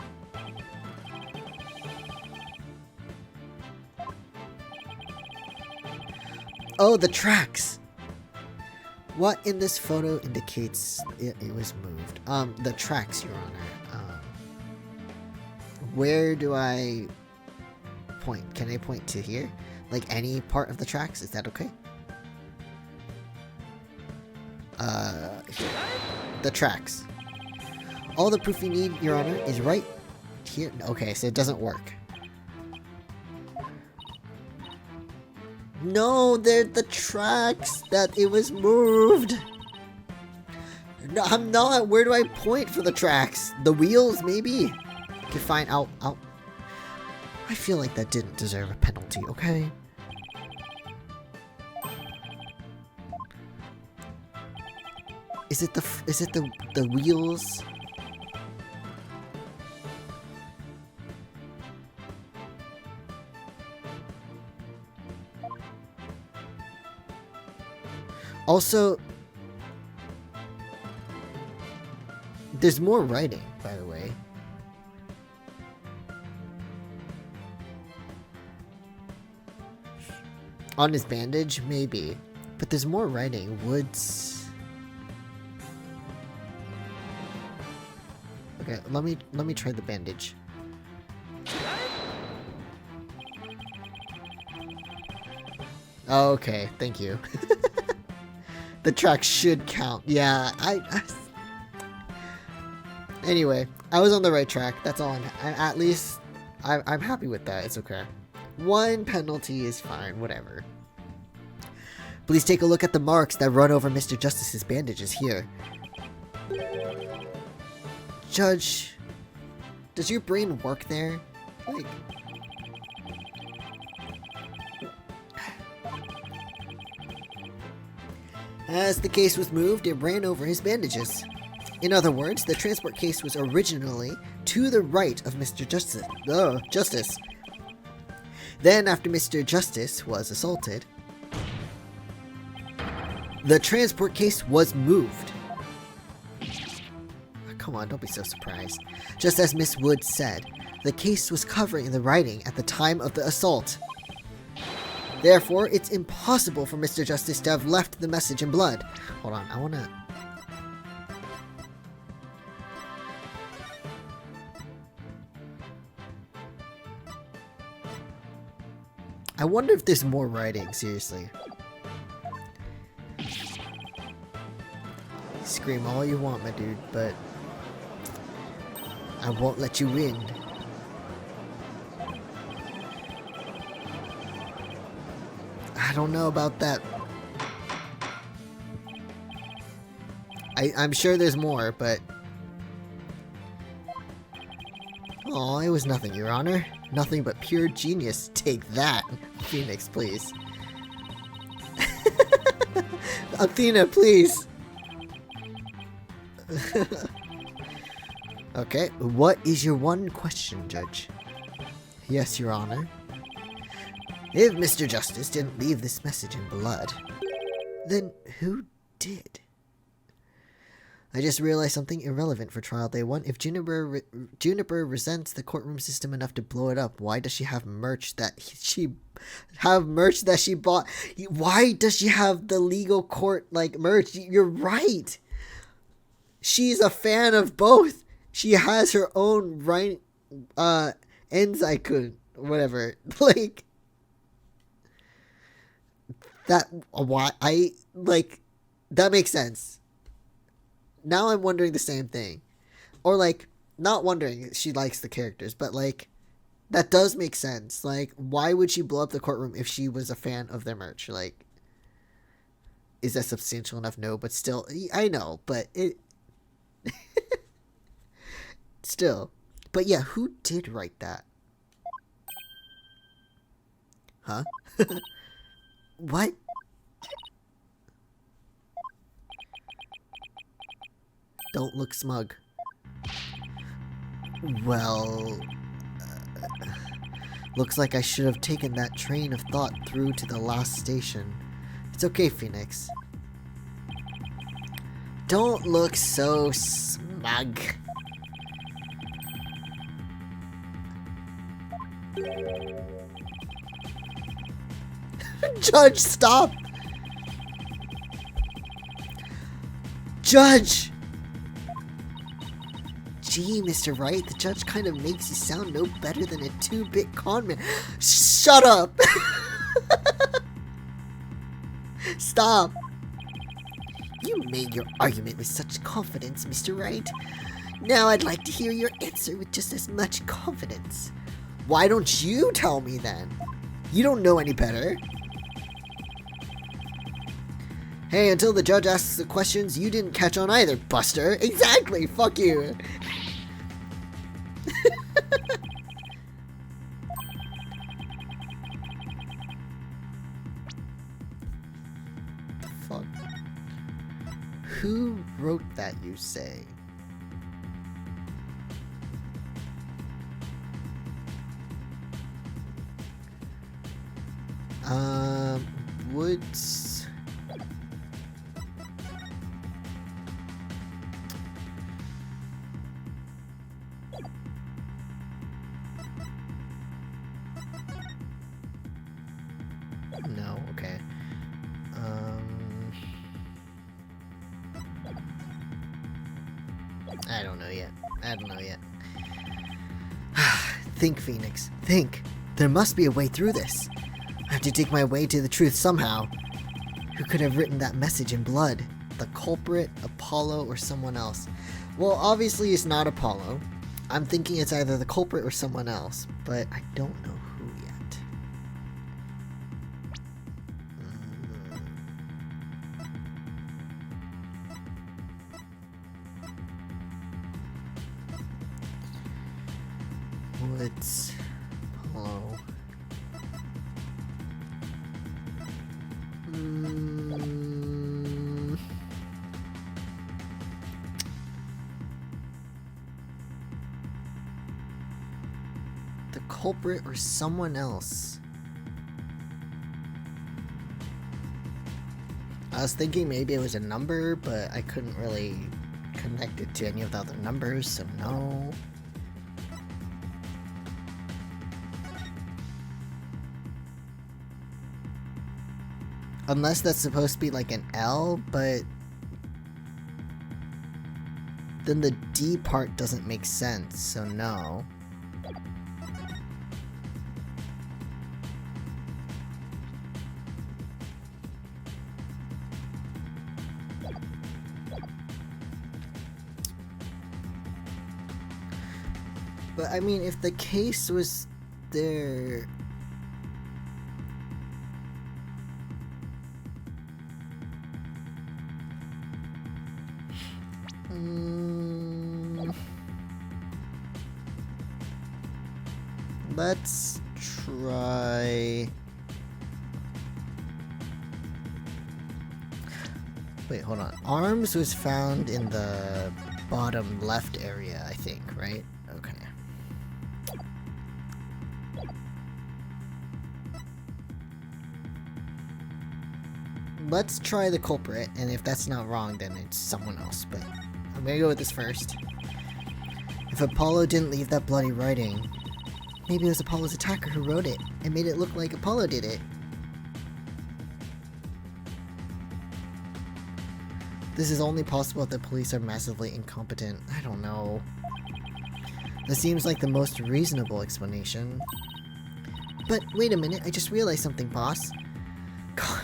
Speaker 1: Oh, the tracks! What in this photo indicates it was moved? The tracks, Your Honor. Where do I point? Can I point to here? Like any part of the tracks? Is that okay? Here. The tracks. All the proof you need, Your Honor, is right here. Okay, so it doesn't work. No, they're the tracks that it was moved. No, I'm not. Where do I point for the tracks? The wheels, maybe? Okay, fine. I'll. I feel like that didn't deserve a penalty, okay? Is it the wheels? Also, there's more writing, by the way. On his bandage, maybe. But there's more writing. Woods. Okay, let me try the bandage. Okay, thank you. The track should count. Yeah, Anyway, I was on the right track. That's all. At least I'm happy with that. It's okay. 1 penalty is fine. Whatever. Please take a look at the marks that run over Mr. Justice's bandages here. Judge, does your brain work there? Like, as the case was moved, it ran over his bandages. In other words, the transport case was originally to the right of Mr. Justice. Then, after Mr. Justice was assaulted, the transport case was moved. Oh, come on, don't be so surprised. Just as Miss Wood said, the case was covering the writing at the time of the assault. Therefore, it's impossible for Mr. Justice to have left the message in blood. Hold on, I wanna... I wonder if there's more writing, seriously. Scream all you want, my dude, but I won't let you win. I don't know about that. I'm sure there's more, but... Aw, it was nothing, Your Honor. Nothing but pure genius. Take that, Phoenix, please. Athena, please. Okay, what is your one question, Judge? Yes, Your Honor. If Mr. Justice didn't leave this message in blood, then who did? I just realized something irrelevant for trial day 1. If Juniper resents the courtroom system enough to blow it up, why does she have merch that she bought? Why does she have the legal court like merch? You're right. She's a fan of both. She has her own right Enzycun, whatever. Like that why I like that makes sense. Now I'm wondering the same thing. Or, like, not wondering she likes the characters, but, like, that does make sense. Like, why would she blow up the courtroom if she was a fan of their merch? Like, is that substantial enough? No, but still, I know, but it... still. But yeah, who did write that? Huh? What? Don't look smug. Well, looks like I should have taken that train of thought through to the last station. It's okay, Phoenix. Don't look so smug. Judge, stop! Judge! Gee, Mr. Wright, the judge kind of makes you sound no better than a 2-bit conman. Shut up! Stop! You made your argument with such confidence, Mr. Wright. Now I'd like to hear your answer with just as much confidence. Why don't you tell me then? You don't know any better. Hey, until the judge asks the questions, you didn't catch on either, Buster. Exactly, fuck you. The fuck? Who wrote that, you say? Woods. No, okay. I don't know yet. Think, Phoenix. Think. There must be a way through this. I have to dig my way to the truth somehow. Who could have written that message in blood? The culprit, Apollo, or someone else? Well, obviously it's not Apollo. I'm thinking it's either the culprit or someone else, but I don't know who yet. What's Apollo? The culprit or someone else? I was thinking maybe it was a number, but I couldn't really connect it to any of the other numbers, so no. Unless that's supposed to be like an L, but then the D part doesn't make sense, so no. But I mean, if the case was there... Let's try... Wait, hold on. Arms was found in the bottom left area, I think, right? Okay. Let's try the culprit, and if that's not wrong, then it's someone else, but I'm gonna go with this first. If Apollo didn't leave that bloody writing, maybe it was Apollo's attacker who wrote it and made it look like Apollo did it. This is only possible if the police are massively incompetent. I don't know. This seems like the most reasonable explanation. But wait a minute, I just realized something, boss. God.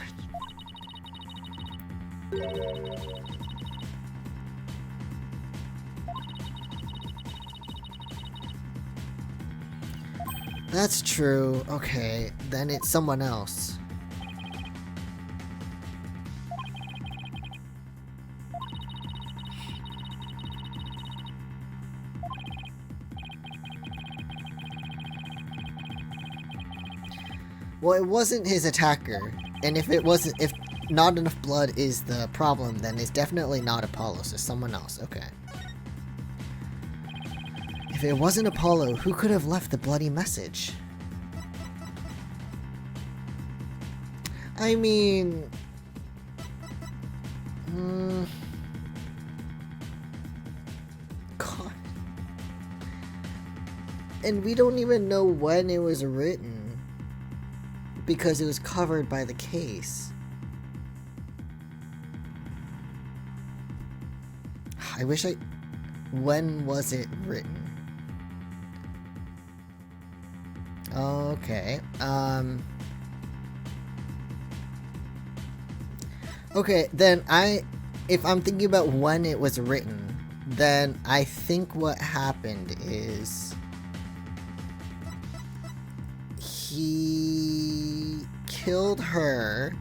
Speaker 1: That's true. Okay, then it's someone else. Well, it wasn't his attacker, and if not enough blood is the problem, then it's definitely not Apollo, so someone else. Okay. If it wasn't Apollo, who could have left the bloody message? I mean... God. And we don't even know when it was written, because it was covered by the case. I wish I... When was it written? Okay, okay, then if I'm thinking about when it was written, then I think what happened is he killed her,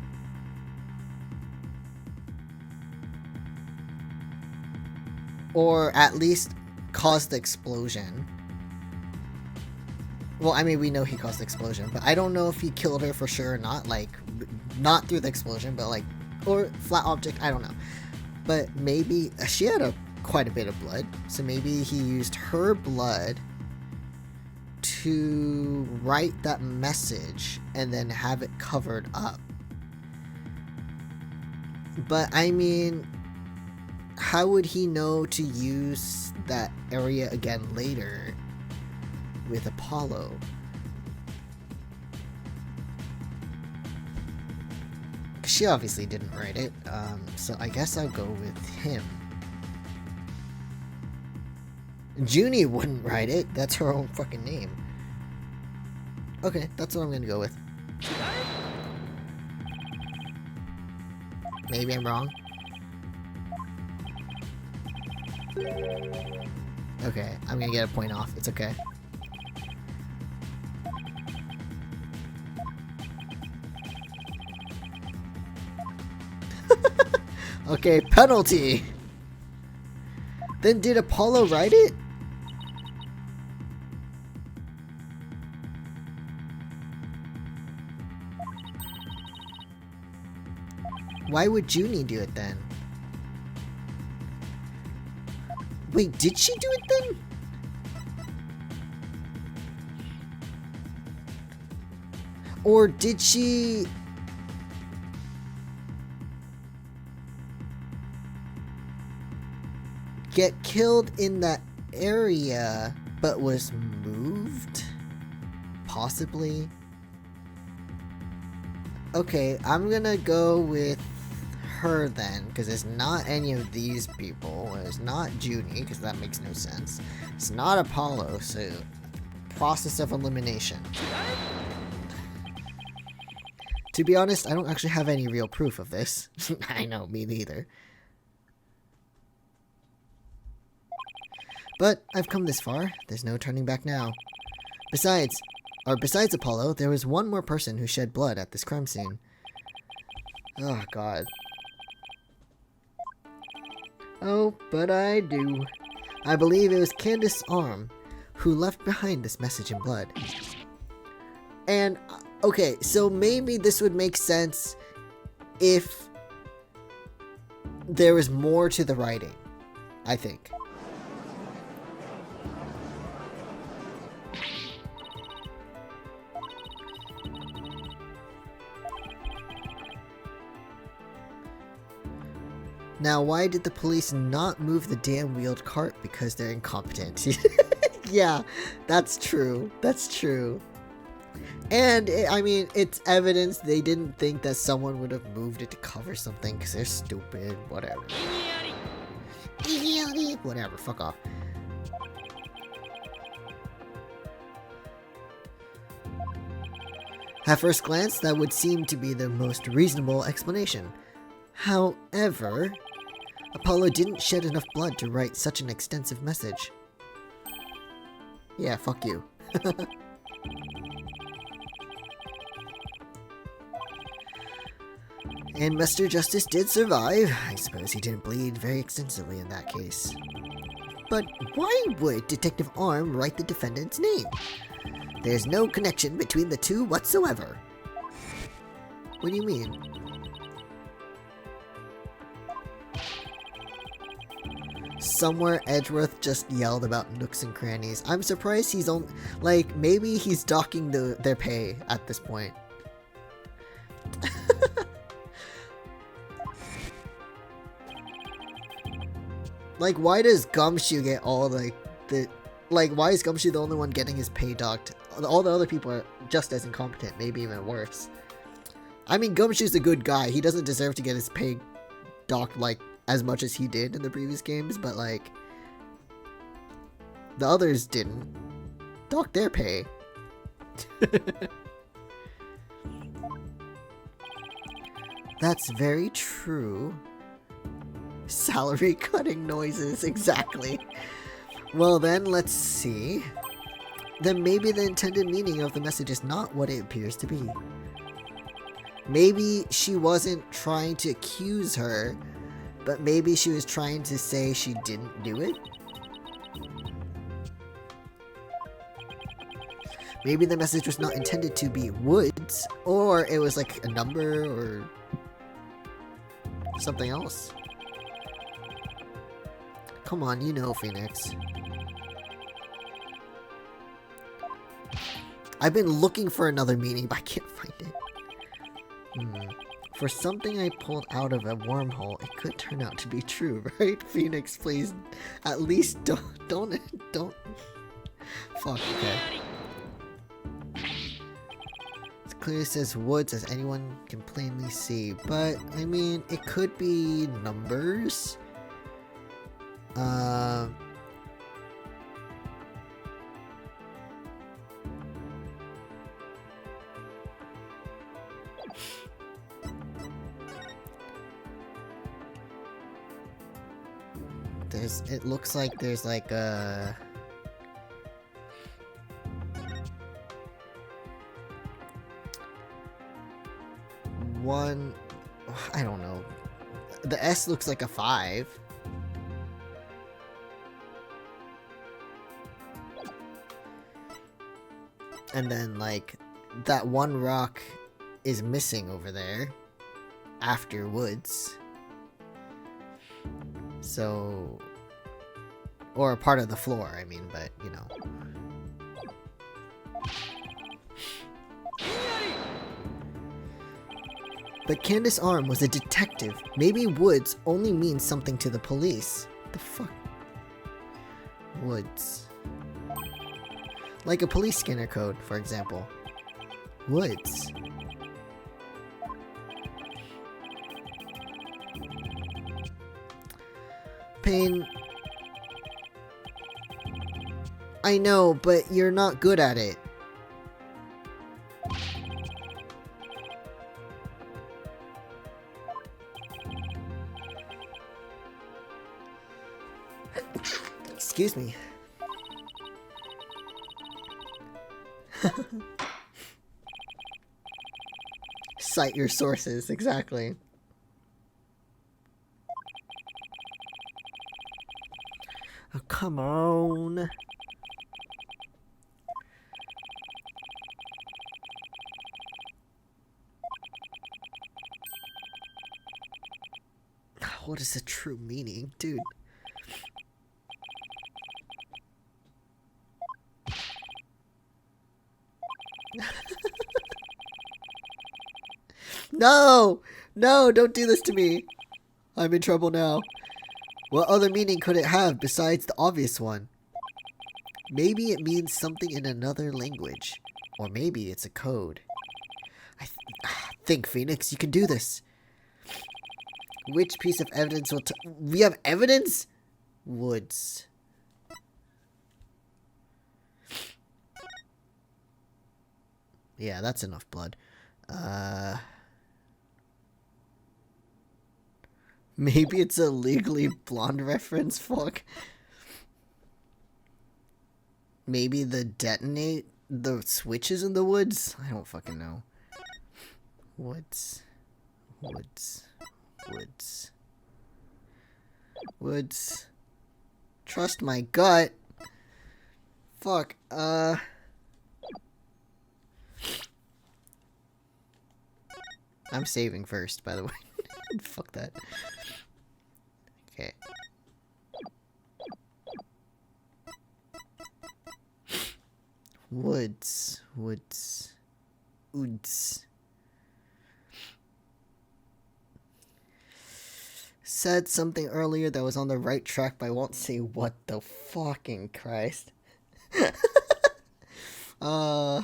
Speaker 1: or at least caused the explosion. Well, I mean, we know he caused the explosion, but I don't know if he killed her for sure or not, like, not through the explosion, but like, or flat object, I don't know. But maybe, she had quite a bit of blood, so maybe he used her blood to write that message and then have it covered up. But I mean, how would he know to use that area again later with Apollo? She obviously didn't write it, so I guess I'll go with him. Junie wouldn't write it, that's her own fucking name. Okay, that's what I'm gonna go with. Maybe I'm wrong. Okay, I'm gonna get a point off. It's okay. Okay, penalty! Then did Apollo write it? Why would Junie do it then? Wait, did she do it then? Or did she... get killed in that area, but was moved? Possibly? Okay, I'm gonna go with her then, because it's not any of these people. It's not Junie, because that makes no sense. It's not Apollo, so process of elimination. To be honest, I don't actually have any real proof of this. I know, me neither. But I've come this far. There's no turning back now. Besides Apollo, there was one more person who shed blood at this crime scene. Oh, God. Oh, but I do. I believe it was Candace Arm who left behind this message in blood. And, okay, so maybe this would make sense if there was more to the writing, I think. Now, why did the police not move the damn wheeled cart? Because they're incompetent. Yeah, that's true. That's true. And, I mean, it's evidence they didn't think that someone would have moved it to cover something because they're stupid. Whatever. Whatever, fuck off. At first glance, that would seem to be the most reasonable explanation. However, Apollo didn't shed enough blood to write such an extensive message. Yeah, fuck you. And Mr. Justice did survive. I suppose he didn't bleed very extensively in that case. But why would Detective Arm write the defendant's name? There's no connection between the two whatsoever. What do you mean? Somewhere Edgeworth just yelled about nooks and crannies. I'm surprised he's on, like, maybe he's docking their pay at this point. Like, why does Gumshoe get all, like, why is Gumshoe the only one getting his pay docked? All the other people are just as incompetent, maybe even worse. I mean, Gumshoe's a good guy. He doesn't deserve to get his pay docked, like, as much as he did in the previous games, but, like, the others didn't dock their pay. That's very true. Salary cutting noises, exactly. Well then, let's see. Then maybe the intended meaning of the message is not what it appears to be. Maybe she wasn't trying to accuse her, but maybe she was trying to say she didn't do it? Maybe the message was not intended to be Woods, or it was like a number, or something else. Come on, you know, Phoenix. I've been looking for another meaning, but I can't find it. For something I pulled out of a wormhole, it could turn out to be true, right? Phoenix, please, at least don't. Fuck, okay. It clearly says Woods, as anyone can plainly see, but, I mean, it could be numbers. It looks like there's like a... one... I don't know. The S looks like a 5. And then, like, that one rock is missing over there after woods. So... or a part of the floor, I mean, but, you know. But Candace Arm was a detective. Maybe woods only means something to the police. The fuck? Woods. Like a police scanner code, for example. Woods. Pain. I know, but you're not good at it. Excuse me. Cite your sources, exactly. Oh, come on. What is the true meaning, dude? No! No, don't do this to me. I'm in trouble now. What other meaning could it have besides the obvious one? Maybe it means something in another language. Or maybe it's a code. Think, Phoenix, you can do this. Which piece of evidence will we have evidence? Woods. Yeah, that's enough blood. Maybe it's a Legally Blonde reference, fuck. Maybe the switches in the woods? I don't fucking know. Woods. Woods. Woods. Woods. Trust my gut. Fuck, I'm saving first, by the way. Fuck that. Okay. Woods. Woods. Woods. Said something earlier that was on the right track, but I won't say what the fucking Christ. Okay.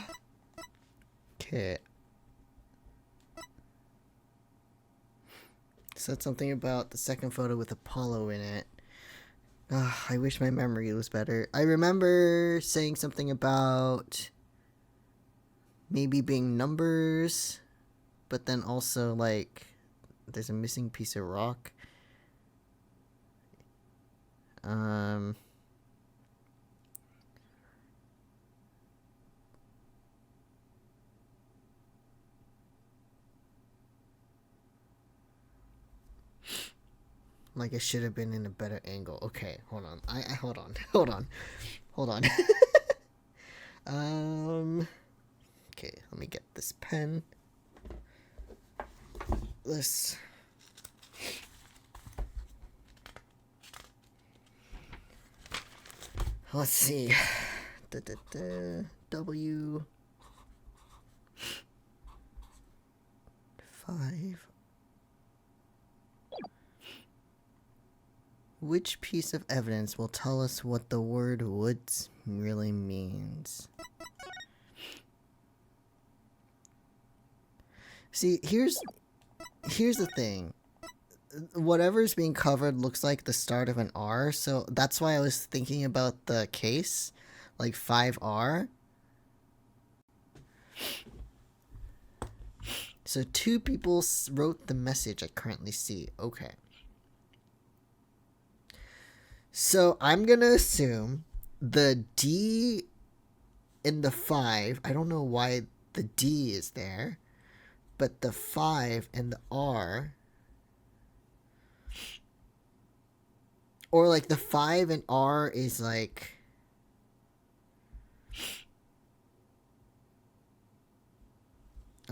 Speaker 1: Said something about the second photo with Apollo in it. I wish my memory was better. I remember saying something about maybe being numbers, but then also, like, there's a missing piece of rock. Like, it should have been in a better angle. Okay, hold on. Hold on. Okay, let me get this pen. Let's see. W 5. Which piece of evidence will tell us what the word woods really means? See, here's the thing. Whatever's being covered looks like the start of an R, so that's why I was thinking about the case, like 5R. So 2 people wrote the message I currently see. Okay. So I'm going to assume the D in the 5, I don't know why the D is there, but the 5 and the R, or like the 5 and R is like,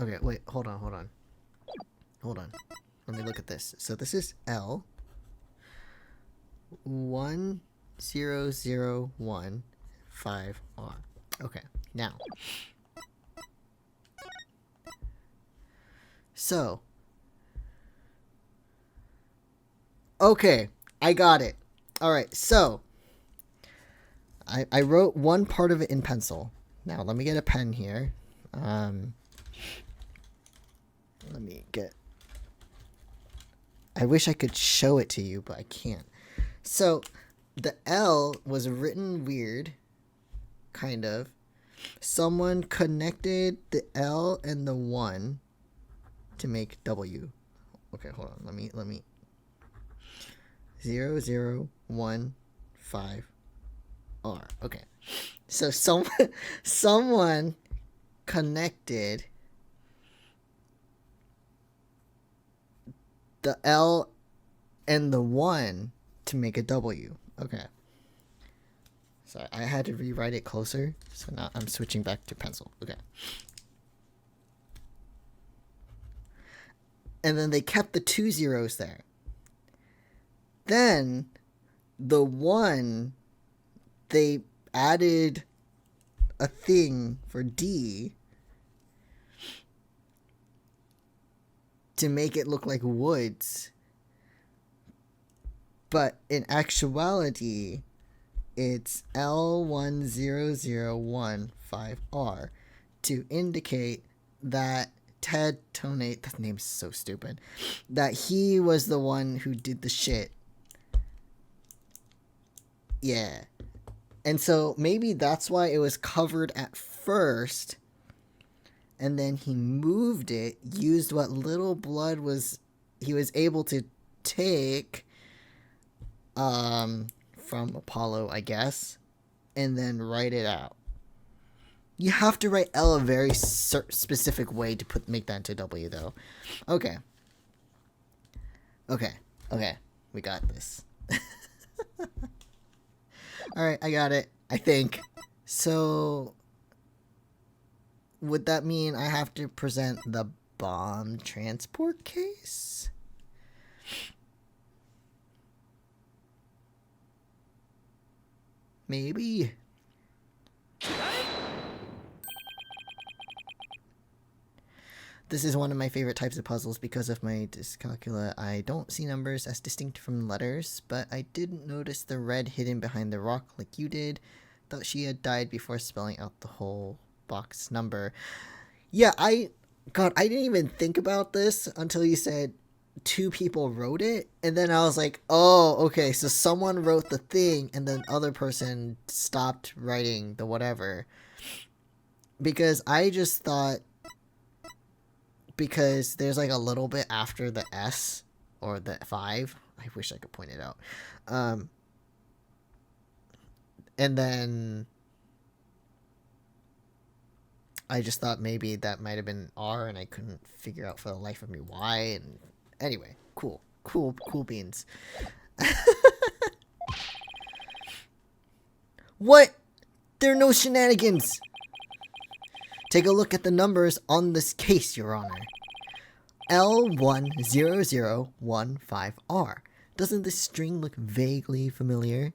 Speaker 1: okay, wait, hold on. Let me look at this. So this is L 10015R. Okay, now. So. Okay, I got it. Alright, so. I wrote one part of it in pencil. Now, let me get a pen here. Let me get... I wish I could show it to you, but I can't. So, the L was written weird, kind of. Someone connected the L and the 1 to make W. Okay, hold on. Let me 0015R. Okay. So someone connected the L and the 1 to make a W. Okay. So I had to rewrite it closer. So now I'm switching back to pencil. Okay. And then they kept the 2 zeros there. Then the 1, they added a thing for D to make it look like woods. But in actuality, it's L10015R to indicate that Ted Tonate, that name's so stupid, that he was the one who did the shit. Yeah. And so maybe that's why it was covered at first, and then he moved it, used what little blood he was able to take from Apollo, I guess, and then write it out. You have to write L a very specific way to make that into W, though. Okay. We got this. Alright, I got it. I think. So, would that mean I have to present the bomb transport case? Maybe. This is one of my favorite types of puzzles because of my dyscalculia. I don't see numbers as distinct from letters, but I didn't notice the red hidden behind the rock like you did. Thought she had died before spelling out the whole box number. Yeah, I didn't even think about this until you said 2 people wrote it, and then I was like, oh, okay, so someone wrote the thing, and then other person stopped writing the whatever. Because I just thought, because there's like a little bit after the S, or the 5, I wish I could point it out, and then I just thought maybe that might have been R, and I couldn't figure out for the life of me why, and anyway, cool beans. What? There are no shenanigans! Take a look at the numbers on this case, Your Honor. L10015R. Doesn't this string look vaguely familiar?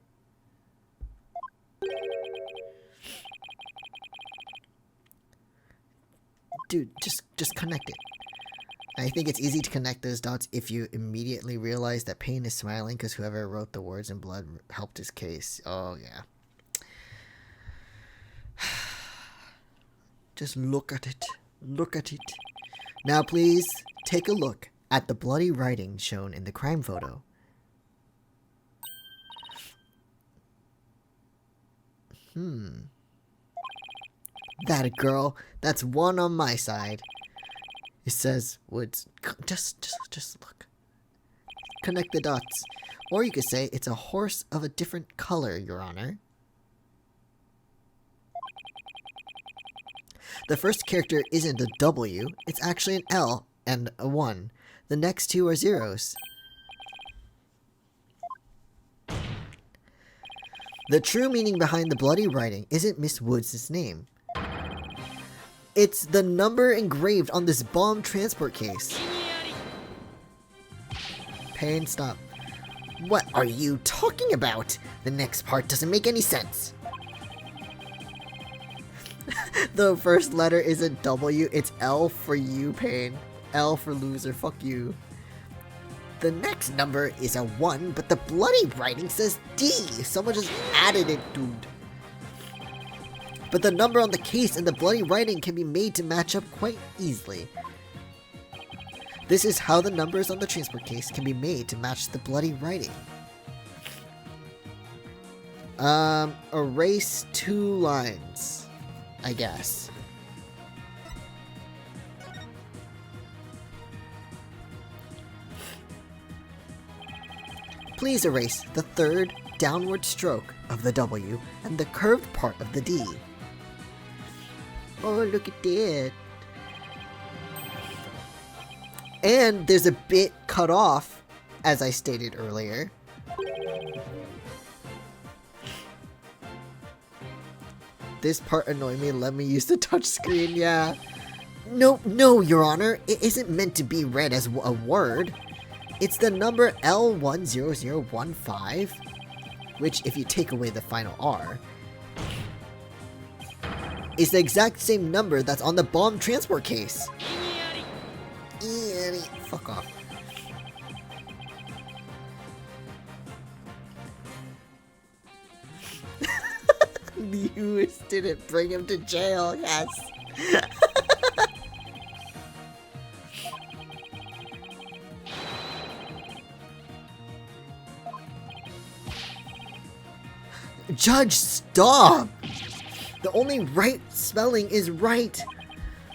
Speaker 1: Dude, just connect it. I think it's easy to connect those dots if you immediately realize that Payne is smiling because whoever wrote the words in blood helped his case. Oh, yeah. Just look at it. Look at it. Now, please, take a look at the bloody writing shown in the crime photo. That a girl. That's 1 on my side. It says woods. Just look. connect the dots. Or you could say it's a horse of a different color, Your Honor. The first character isn't a W, it's actually an L and a 1. The next two are zeros. The true meaning behind the bloody writing isn't Miss Woods' name. It's the number engraved on this bomb transport case. Pain, stop. What are you talking about? The next part doesn't make any sense. The first letter isn't W, it's L for you, Pain. L for loser, fuck you. The next number is a 1, but the bloody writing says D. Someone just added it, dude. But the number on the case and the bloody writing can be made to match up quite easily. This is how the numbers on the transport case can be made to match the bloody writing. Erase 2 lines, I guess. Please erase the third downward stroke of the W and the curved part of the D. Oh, look at that. And there's a bit cut off, as I stated earlier. This part annoyed me. Let me use the touchscreen, yeah. No, Your Honor. It isn't meant to be read as a word. It's the number L10015, which, if you take away the final R, is the exact same number that's on the bomb transport case. Fuck off. Lewis didn't bring him to jail, yes. Judge, stop! The only right spelling is right.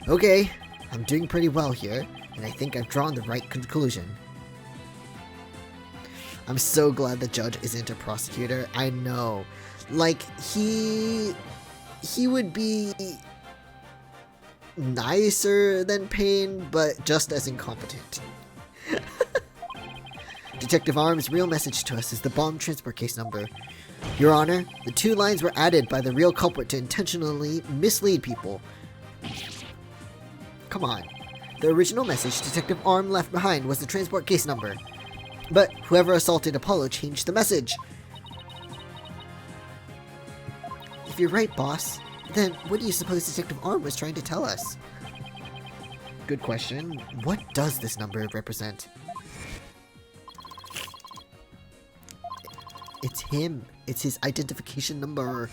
Speaker 1: Okay, I'm doing pretty well here, and I think I've drawn the right conclusion. I'm so glad the judge isn't a prosecutor. I know. Like, he would be nicer than Payne, but just as incompetent. Detective Arm's real message to us is the bomb transport case number. Your Honor, the 2 lines were added by the real culprit to intentionally mislead people. Come on. The original message Detective Arm left behind was the transport case number. But whoever assaulted Apollo changed the message. If you're right, boss, then what do you suppose Detective Arm was trying to tell us? Good question. What does this number represent? It's him. It's his identification number.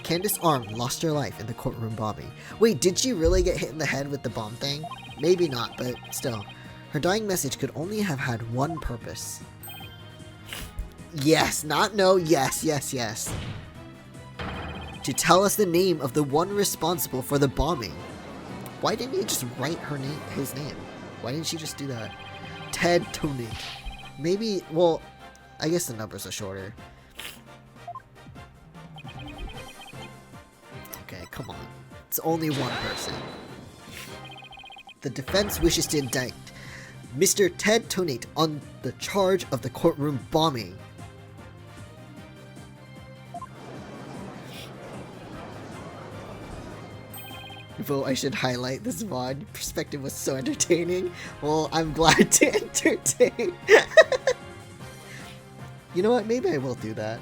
Speaker 1: Candace Arm lost her life in the courtroom bombing. Wait, did she really get hit in the head with the bomb thing? Maybe not, but still. Her dying message could only have had one purpose. Yes, not no, yes. To tell us the name of the one responsible for the bombing. Why didn't he just write his name? Why didn't she just do that? Ted Tonate. Maybe, well, I guess the numbers are shorter. Okay, come on. It's only one person. The defense wishes to indict Mr. Ted Tonate on the charge of the courtroom bombing. Vote I should highlight this VOD. Perspective was so entertaining. Well, I'm glad to entertain. You know what? Maybe I will do that.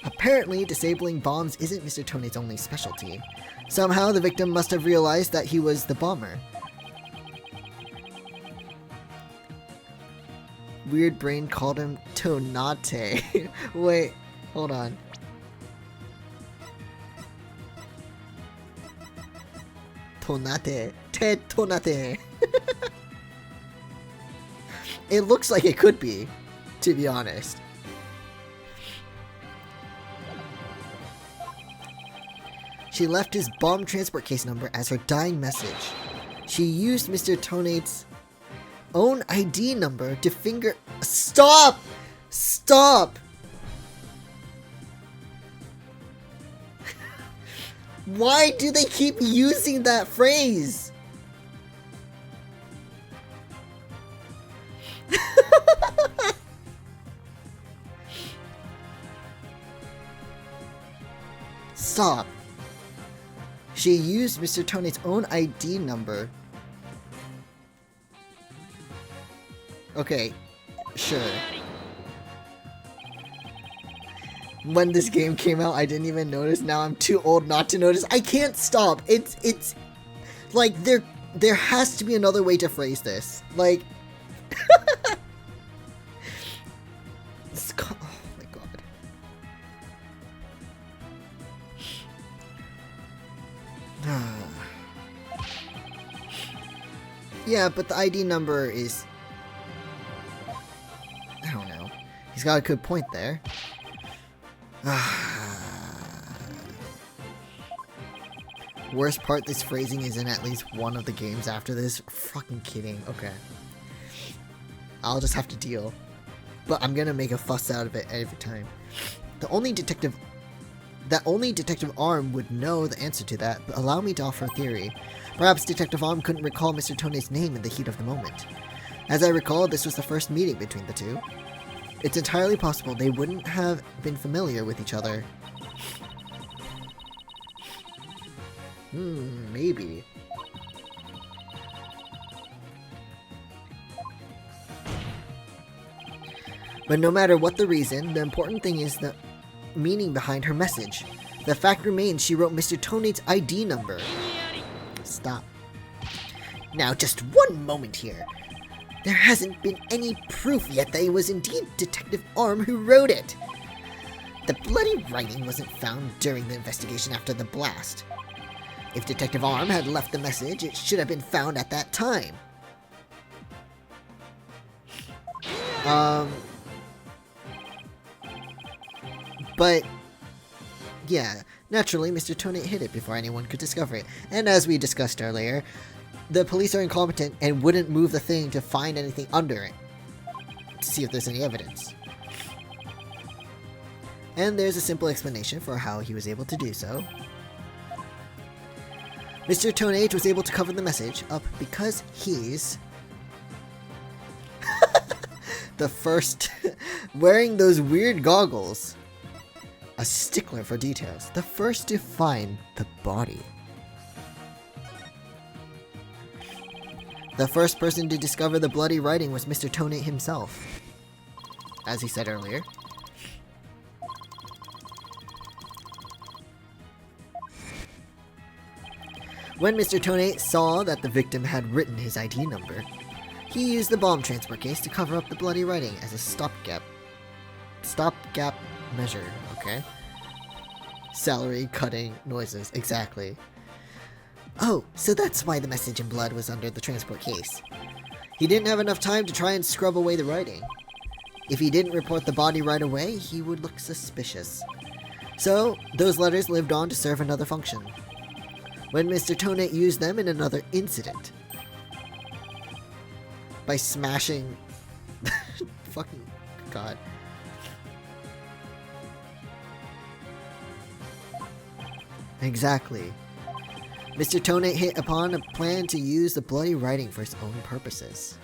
Speaker 1: Apparently, disabling bombs isn't Mr. Tonate's only specialty. Somehow, the victim must have realized that he was the bomber. Weird Brain called him Tonate. Wait, hold on. Tonate. Ted Tonate. It looks like it could be, to be honest. She left his bomb transport case number as her dying message. She used Mr. Tonate's own ID number to finger... Stop! Stop! Why do they keep using that phrase? Stop. She used Mr. Tonate's own ID number. Okay, sure. When this game came out, I didn't even notice. Now I'm too old not to notice. I can't stop. It's like there has to be another way to phrase this. Like oh my god. Yeah, but the ID number is... I don't know. He's got a good point there. Worst part, this phrasing is in at least one of the games after this. Fucking kidding. Okay. I'll just have to deal. But I'm gonna make a fuss out of it every time. That only Detective Arm would know the answer to that, but allow me to offer a theory. Perhaps Detective Arm couldn't recall Mr. Tonate's name in the heat of the moment. As I recall, this was the first meeting between the two. It's entirely possible they wouldn't have been familiar with each other. Maybe. But no matter what the reason, the important thing is the meaning behind her message. The fact remains she wrote Mr. Tonate's ID number. Stop. Now, just one moment here. There hasn't been any proof yet that it was indeed Detective Arm who wrote it. The bloody writing wasn't found during the investigation after the blast. If Detective Arm had left the message, it should have been found at that time. But, yeah, naturally Mr. Tonate hid it before anyone could discover it. And as we discussed earlier, the police are incompetent and wouldn't move the thing to find anything under it, to see if there's any evidence. And there's a simple explanation for how he was able to do so. Mr. Tonate was able to cover the message up because he's the first wearing those weird goggles. A stickler for details. The first to find the body. The first person to discover the bloody writing was Mr. Tonate himself, as he said earlier. When Mr. Tonate saw that the victim had written his ID number, he used the bomb transport case to cover up the bloody writing as a stopgap measure, okay? Salary cutting noises, exactly. Oh, so that's why the message in blood was under the transport case. He didn't have enough time to try and scrub away the writing. If he didn't report the body right away, he would look suspicious. So, those letters lived on to serve another function. When Mr. Tonate used them in another incident. By smashing... Fucking God. Exactly. Mr. Tonate hit upon a plan to use the bloody writing for his own purposes.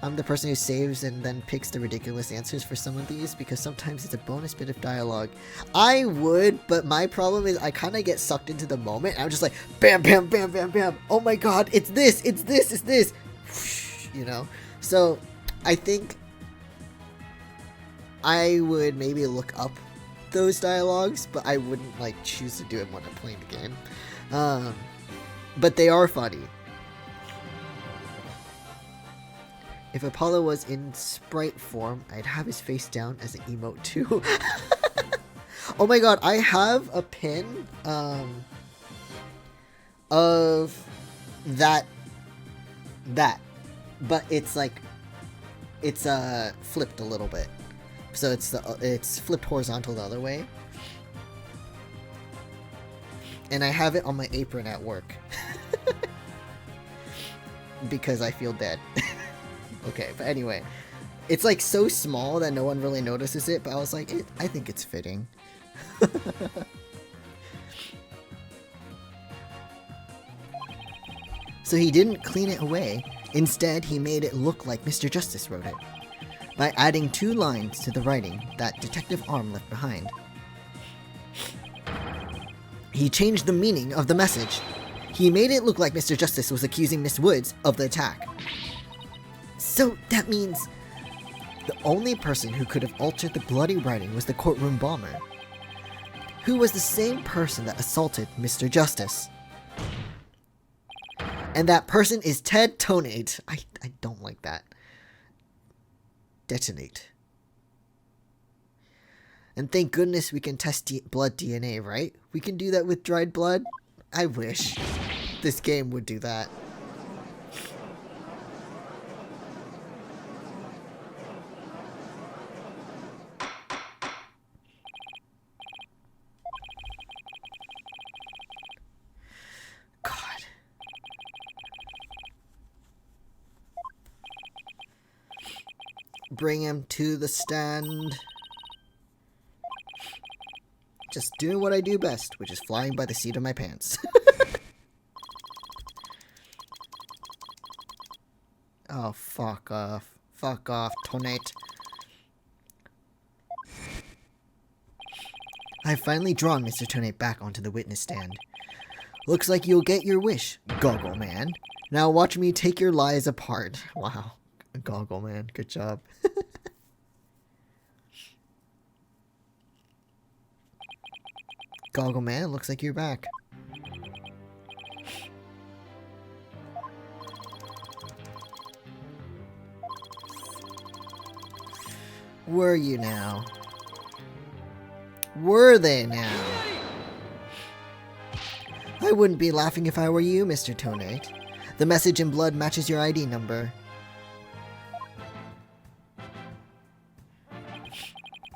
Speaker 1: I'm the person who saves and then picks the ridiculous answers for some of these because sometimes it's a bonus bit of dialogue. I would, but my problem is I kind of get sucked into the moment. I'm just like, bam, bam, bam, bam, bam. Oh my god, it's this, it's this, it's this. You know? So, I think I would maybe look up those dialogues, but I wouldn't like choose to do it when I'm playing the game. But they are funny. If Apollo was in sprite form, I'd have his face down as an emote too. Oh my god, I have a pin of that, but it's like it's flipped a little bit. So it's flipped horizontal the other way. And I have it on my apron at work. because I feel dead. Okay, but anyway. It's like so small that no one really notices it, but I was like, I think it's fitting. So he didn't clean it away. Instead, he made it look like Mr. Justice wrote it, by adding 2 lines to the writing that Detective Arm left behind. He changed the meaning of the message. He made it look like Mr. Justice was accusing Miss Woods of the attack. So that means the only person who could have altered the bloody writing was the courtroom bomber, who was the same person that assaulted Mr. Justice. And that person is Ted Tonate. I don't like that. Detonate. And thank goodness we can test blood DNA, right? We can do that with dried blood? I wish this game would do that. God. Bring him to the stand. Just doing what I do best, which is flying by the seat of my pants. Oh, fuck off. Fuck off, Tonate. I've finally drawn Mr. Tonate back onto the witness stand. Looks like you'll get your wish, Goggle Man. Now watch me take your lies apart. Wow. Goggle Man, good job. Goggle Man, looks like you're back. Were you now? Were they now? I wouldn't be laughing if I were you, Mr. Tonate. The message in blood matches your ID number.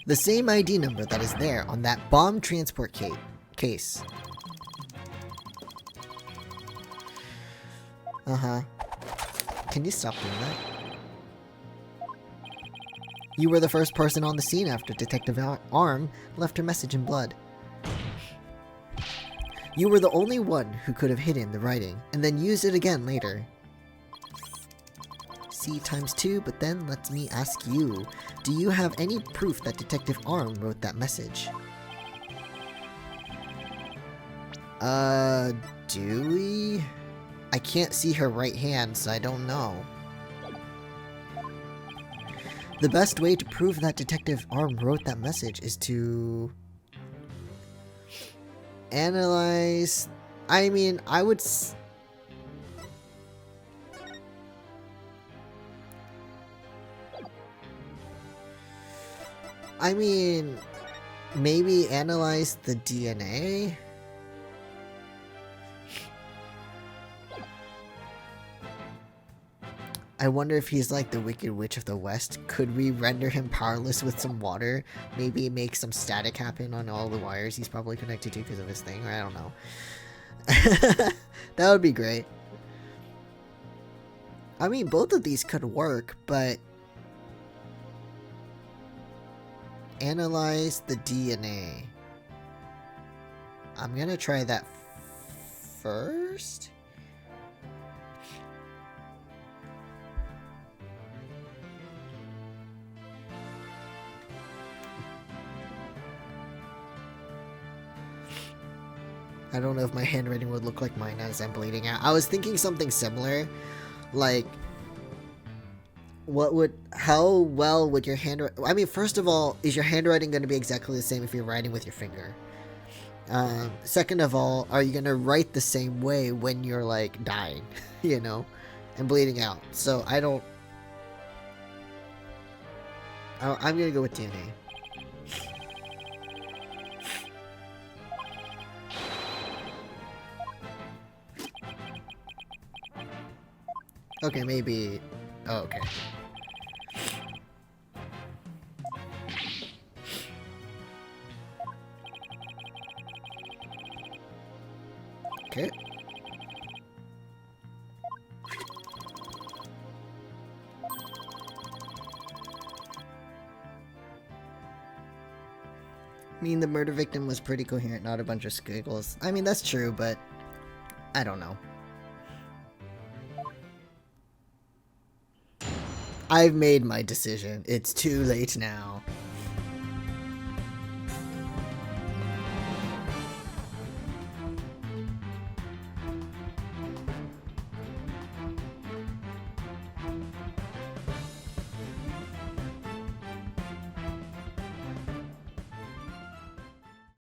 Speaker 1: The same ID number that is there on that bomb transport case. Uh-huh. Can you stop doing that? You were the first person on the scene after Detective Arm left her message in blood. You were the only one who could have hidden the writing, and then used it again later. C times 2, but then let me ask you, do you have any proof that Detective Arm wrote that message? Do we? I can't see her right hand, so I don't know. The best way to prove that Detective Arm wrote that message is to analyze. I mean, I would maybe analyze the DNA? I wonder if he's like the Wicked Witch of the West. Could we render him powerless with some water? Maybe make some static happen on all the wires he's probably connected to because of his thing, or I don't know. That would be great. I mean, both of these could work, but analyze the DNA. I'm gonna try that first. I don't know if my handwriting would look like mine as I'm bleeding out. I was thinking something similar, like, how well would your handwriting, I mean, first of all, is your handwriting going to be exactly the same if you're writing with your finger? Second of all, are you going to write the same way when you're, like, dying, you know, and bleeding out? So, I'm going to go with DNA. Okay, maybe... Oh, okay. Okay. mean, the murder victim was pretty coherent, not a bunch of squiggles. I mean, that's true, but I don't know. I've made my decision. It's too late now.